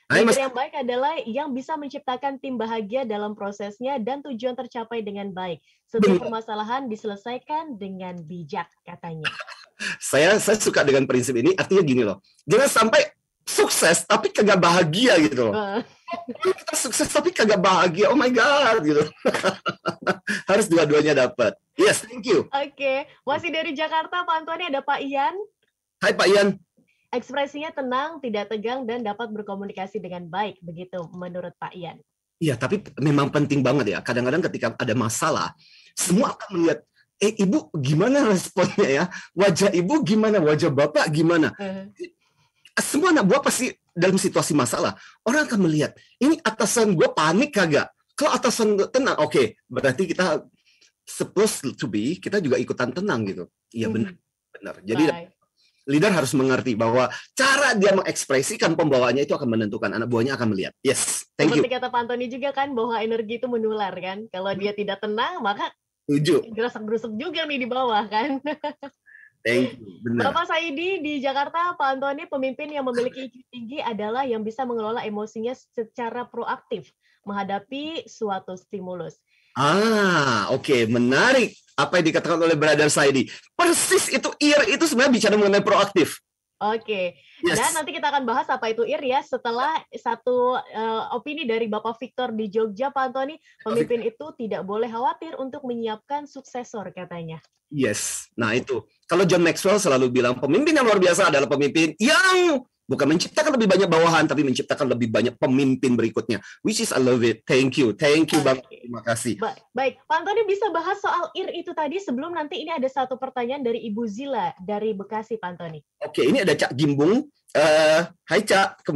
Leader yang baik adalah yang bisa menciptakan tim bahagia dalam prosesnya dan tujuan tercapai dengan baik. Setiap permasalahan diselesaikan dengan bijak, katanya. Saya suka dengan prinsip ini, artinya gini loh. Jangan sampai sukses tapi kagak bahagia gitu loh. Kita sukses tapi kagak bahagia, oh my God gitu. Harus dua-duanya dapat. Yes, thank you. Oke, masih dari Jakarta, Pak Antoni, ada Pak Ian. Hai Pak Ian. Ekspresinya tenang, tidak tegang, dan dapat berkomunikasi dengan baik. Begitu menurut Pak Ian. Iya, tapi memang penting banget ya. Kadang-kadang ketika ada masalah, semua akan melihat, ibu gimana responnya ya? Wajah ibu gimana? Wajah bapak gimana? Semua anak buah pasti dalam situasi masalah. Orang akan melihat, ini atasan gue panik kagak? Kalau atasan gue tenang, oke, berarti kita supposed to be, kita juga ikutan tenang gitu. Iya benar. Jadi leader harus mengerti bahwa cara dia mengekspresikan pembawaannya itu akan menentukan anak buahnya akan melihat. Yes, thank you. Seperti kata Pak Antoni juga kan bahwa energi itu menular kan. Kalau dia tidak tenang maka gerusuk-gerusuk juga nih di bawah kan. Thank you. Benar. Bapak Saidi di Jakarta, Pak Antoni, pemimpin yang memiliki IQ tinggi adalah yang bisa mengelola emosinya secara proaktif menghadapi suatu stimulus. Oke, menarik apa yang dikatakan oleh Brother Saidi. Persis itu IR itu sebenarnya bicara mengenai proaktif. Oke. Dan nanti kita akan bahas apa itu IR ya setelah satu opini dari Bapak Victor di Jogja, Pak Antoni. Pemimpin itu tidak boleh khawatir untuk menyiapkan suksesor, katanya. Yes. Nah itu. Kalau John Maxwell selalu bilang pemimpin yang luar biasa adalah pemimpin yang bukan menciptakan lebih banyak bawahan, tapi menciptakan lebih banyak pemimpin berikutnya. Which is I love it. Thank you Bang. Terima kasih. Baik, Pak Antoni bisa bahas soal IR itu tadi sebelum nanti ini ada satu pertanyaan dari Ibu Zila dari Bekasi, Pak Antoni. Oke, ini ada Cak Gimbung. Hai Cak,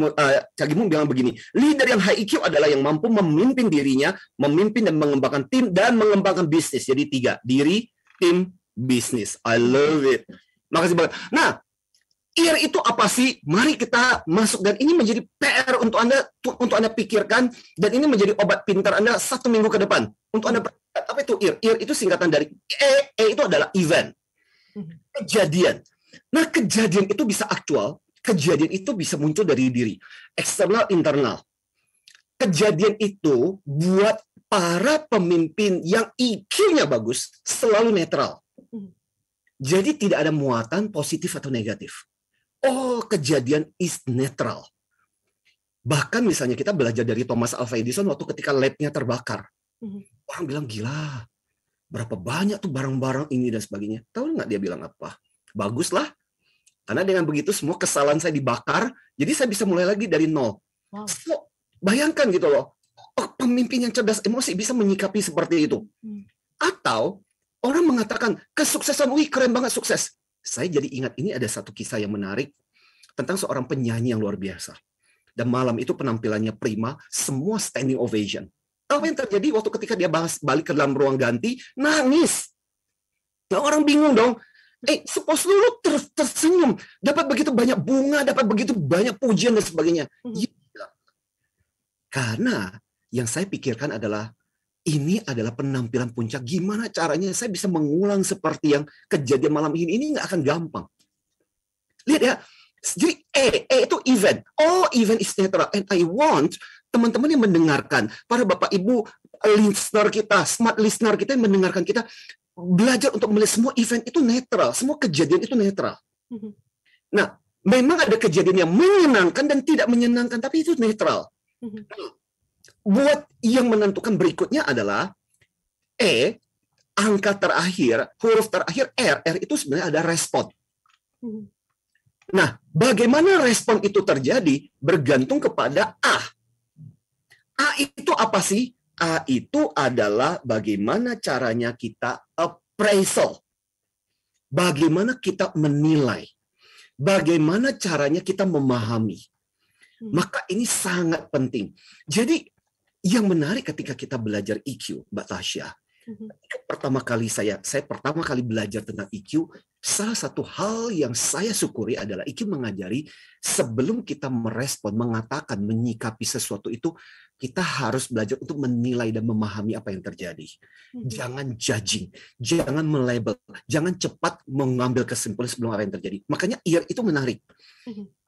Cak Gimbung bilang begini, leader yang high IQ adalah yang mampu memimpin dirinya, memimpin dan mengembangkan tim dan mengembangkan bisnis. Jadi 3, diri, tim, bisnis. I love it. Makasih banget. Nah, IR itu apa sih? Mari kita masuk dan ini menjadi PR untuk Anda pikirkan dan ini menjadi obat pintar Anda 1 minggu ke depan. Untuk Anda apa itu IR? IR itu singkatan dari E itu adalah event. Kejadian. Nah, kejadian itu bisa aktual, kejadian itu bisa muncul dari diri, eksternal, internal. Kejadian itu buat para pemimpin yang IQ-nya bagus selalu netral. Jadi tidak ada muatan positif atau negatif. all kejadian is netral. Bahkan misalnya kita belajar dari Thomas Alva Edison waktu ketika labnya terbakar. Orang bilang, gila, berapa banyak tuh barang-barang ini dan sebagainya. Tahu nggak dia bilang apa? Baguslah. Karena dengan begitu semua kesalahan saya dibakar, jadi saya bisa mulai lagi dari nol. Wow. So, bayangkan gitu loh, pemimpin yang cerdas emosi bisa menyikapi seperti itu. Atau orang mengatakan, kesuksesan, wih keren banget sukses. Saya jadi ingat ini ada satu kisah yang menarik tentang seorang penyanyi yang luar biasa. Dan malam itu penampilannya prima, semua standing ovation. Tahu yang terjadi waktu ketika dia balik ke dalam ruang ganti, nangis. Nah, orang bingung dong. Suppose lu tersenyum, dapat begitu banyak bunga, dapat begitu banyak pujian dan sebagainya. Ya, karena yang saya pikirkan adalah, ini adalah penampilan puncak. Gimana caranya saya bisa mengulang seperti yang kejadian malam ini? Ini nggak akan gampang. Lihat ya. Jadi E itu event. All event is netral. And I want teman-teman yang mendengarkan, para bapak ibu listener kita, smart listener kita yang mendengarkan kita, belajar untuk melihat semua event itu netral. Semua kejadian itu netral. Nah, memang ada kejadian yang menyenangkan dan tidak menyenangkan, tapi itu netral. Buat yang menentukan berikutnya adalah angka terakhir, huruf terakhir R itu sebenarnya ada respon. Nah, bagaimana respon itu terjadi bergantung kepada A. A itu apa sih? A itu adalah bagaimana caranya kita appraisal. Bagaimana kita menilai. Bagaimana caranya kita memahami. Maka ini sangat penting. Jadi, yang menarik ketika kita belajar EQ, Mbak Tasya, pertama kali saya pertama kali belajar tentang EQ, salah satu hal yang saya syukuri adalah EQ mengajari sebelum kita merespon, mengatakan, menyikapi sesuatu itu, kita harus belajar untuk menilai dan memahami apa yang terjadi. Jangan judging, jangan melabel, jangan cepat mengambil kesimpulan sebelum apa yang terjadi. Makanya ER itu menarik.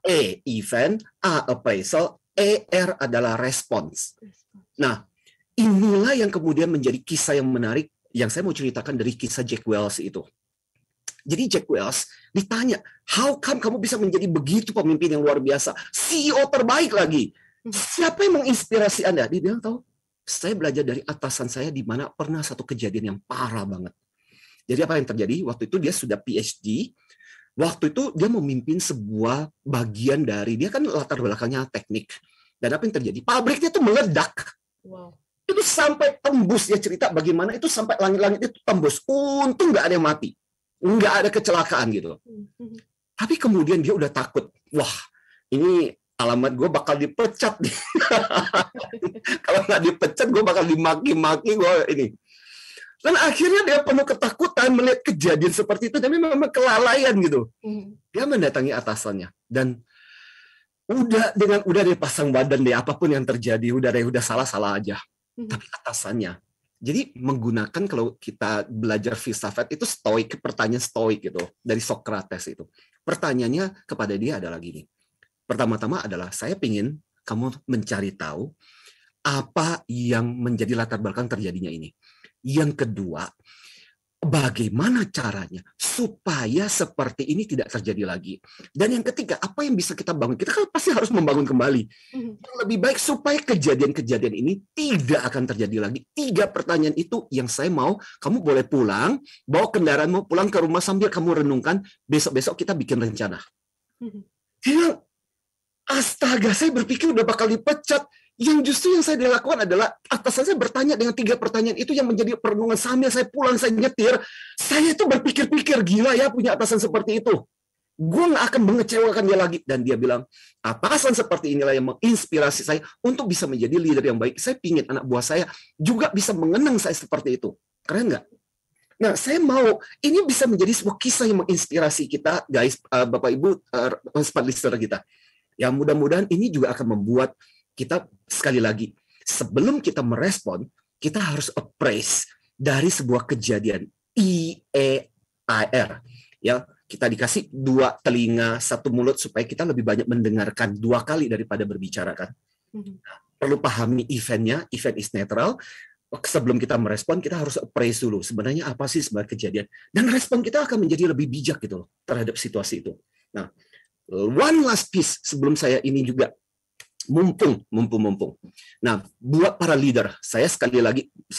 E, event, A, appraisal, ER adalah response. Nah, inilah yang kemudian menjadi kisah yang menarik yang saya mau ceritakan dari kisah Jack Welch itu. Jadi Jack Welch ditanya, how come kamu bisa menjadi begitu pemimpin yang luar biasa? CEO terbaik lagi. Siapa yang menginspirasi Anda? Dia bilang, tahu, saya belajar dari atasan saya di mana pernah satu kejadian yang parah banget. Jadi apa yang terjadi? Waktu itu dia sudah PhD. Waktu itu dia memimpin sebuah bagian dari, dia kan latar belakangnya teknik. Dan apa yang terjadi? Pabriknya itu meledak. Wow. Itu sampai tembus, dia cerita bagaimana itu sampai langit-langit itu tembus. Untung nggak ada yang mati. Nggak ada kecelakaan gitu. Tapi kemudian dia udah takut. Wah, ini alamat gue bakal dipecat nih. Kalau nggak dipecat, gue bakal dimaki-maki. Gue ini. Dan akhirnya dia penuh ketakutan melihat kejadian seperti itu. Dan memang kelalaian gitu. Dia mendatangi atasannya. Dan udah dia pasang badan deh, apapun yang terjadi. Udah salah aja. Tapi atasannya. Jadi menggunakan, kalau kita belajar filsafat itu stoik, pertanyaan stoik gitu. Dari Socrates itu. Pertanyaannya kepada dia adalah gini. Pertama-tama adalah, saya pingin kamu mencari tahu apa yang menjadi latar belakang terjadinya ini. Yang kedua, bagaimana caranya supaya seperti ini tidak terjadi lagi. Dan yang ketiga, apa yang bisa kita bangun? Kita kan pasti harus membangun kembali. Lebih baik supaya kejadian-kejadian ini tidak akan terjadi lagi. 3 pertanyaan itu yang saya mau, kamu boleh pulang, bawa kendaraanmu pulang ke rumah sambil kamu renungkan, besok-besok kita bikin rencana. Dia, astaga, saya berpikir udah bakal dipecat. Yang justru yang saya lakukan adalah atasan saya bertanya dengan 3 pertanyaan itu yang menjadi perenungan sambil saya pulang, saya nyetir. Saya itu berpikir-pikir, gila ya punya atasan seperti itu. Gue nggak akan mengecewakan dia lagi. Dan dia bilang, atasan seperti inilah yang menginspirasi saya untuk bisa menjadi leader yang baik. Saya pingin anak buah saya juga bisa mengenang saya seperti itu. Keren nggak? Nah, saya mau ini bisa menjadi sebuah kisah yang menginspirasi kita, guys, Bapak Ibu, smart listener kita. Ya, mudah-mudahan ini juga akan membuat kita, sekali lagi, sebelum kita merespon, kita harus appraise dari sebuah kejadian. EAIR. Ya, kita dikasih 2 telinga, 1 mulut supaya kita lebih banyak mendengarkan 2 kali daripada berbicara kan. Perlu pahami eventnya, event is netral. Sebelum kita merespon, kita harus appraise dulu. Sebenarnya apa sih sebenarnya kejadian? Dan respon kita akan menjadi lebih bijak gitu loh terhadap situasi itu. Nah, one last piece sebelum saya ini juga mumpung. Nah, buat para leader, saya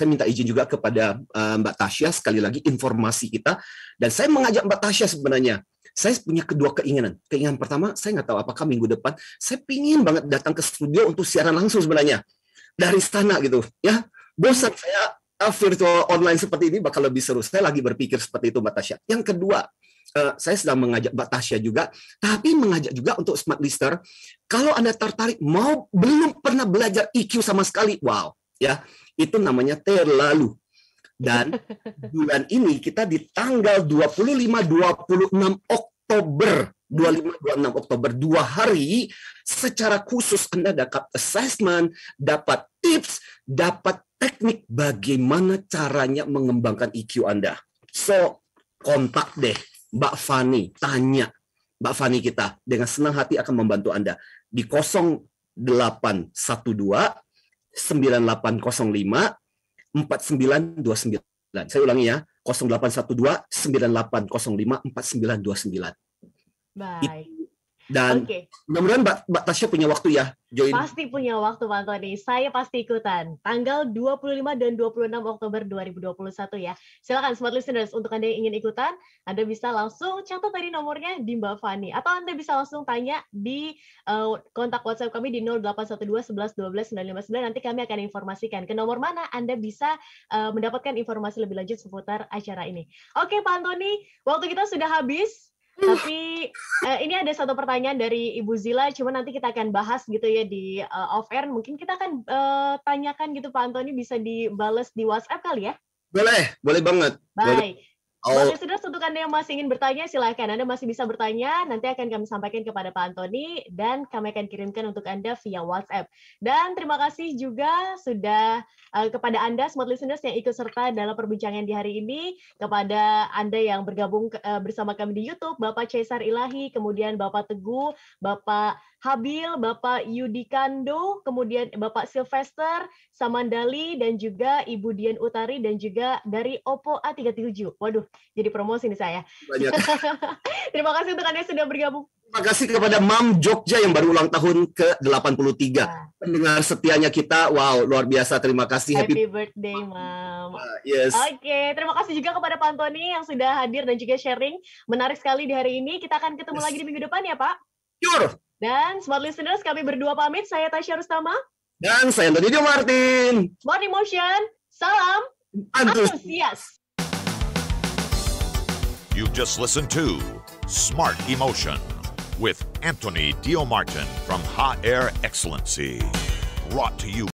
minta izin juga kepada Mbak Tasya sekali lagi informasi kita, dan saya mengajak Mbak Tasya sebenarnya. Saya punya kedua keinginan. Keinginan pertama, saya nggak tahu apakah minggu depan saya pingin banget datang ke studio untuk siaran langsung sebenarnya dari sana gitu. Ya, bosan saya virtual online seperti ini bakal lebih seru. Saya lagi berpikir seperti itu, Mbak Tasya. Yang kedua, saya sedang mengajak Mbak Tasya juga, tapi mengajak juga untuk smart listener. Kalau Anda tertarik, belum pernah belajar EQ sama sekali, wow, ya itu namanya terlalu. Dan bulan ini kita di tanggal 25-26 Oktober, 25-26 Oktober, 2 hari secara khusus Anda dapat assessment, dapat tips, dapat teknik bagaimana caranya mengembangkan EQ Anda. So, kontak deh Mbak Fani, tanya Mbak Fani kita dengan senang hati akan membantu Anda di 0812 9805 4929. Saya ulangi ya, 0812 9805 4929. Baik. Dan mudah-mudahan Mbak Tasya punya waktu ya join. Pasti punya waktu Pak Antoni. Saya pasti ikutan. Tanggal 25 dan 26 Oktober 2021 ya. Silakan smart listeners, untuk Anda yang ingin ikutan, Anda bisa langsung catat tadi nomornya di Mbak Fani, atau Anda bisa langsung tanya di kontak WhatsApp kami di 0812 11 12 959. Nanti kami akan informasikan ke nomor mana Anda bisa mendapatkan informasi lebih lanjut seputar acara ini. Oke Pak Antoni, waktu kita sudah habis. Tapi ini ada satu pertanyaan dari Ibu Zila, cuma nanti kita akan bahas gitu ya di off air. Mungkin kita akan tanyakan gitu Pak Antoni, bisa dibales di WhatsApp kali ya? Boleh banget. Baik. Listeners, untuk Anda yang masih ingin bertanya, silakan. Anda masih bisa bertanya, nanti akan kami sampaikan kepada Pak Antoni, dan kami akan kirimkan untuk Anda via WhatsApp. Dan terima kasih juga sudah kepada Anda, smart listeners, yang ikut serta dalam perbincangan di hari ini, kepada Anda yang bergabung bersama kami di YouTube, Bapak Cesar Ilahi, kemudian Bapak Teguh, Bapak Habil, Bapak Yudikando, kemudian Bapak Sylvester Samandali, dan juga Ibu Dian Utari, dan juga dari Oppo A37. Waduh, jadi promosi nih saya. Terima kasih untuk Anda yang sudah bergabung. Terima kasih kepada Mam Jogja yang baru ulang tahun ke-83. Pendengar setianya kita, wow, luar biasa. Terima kasih. Happy birthday, Mam. Yes. Oke, terima kasih juga kepada Pak Antoni yang sudah hadir dan juga sharing. Menarik sekali di hari ini. Kita akan ketemu lagi di minggu depan ya, Pak. Sure. Dan smart listeners, kami berdua pamit. Saya Tasya Rustama. Dan saya Antoni Dio Martin. Smart Emotion. Salam antusias. You've just listened to Smart Emotion with Antony Dio Martin from Hot Air Excellency. Brought to you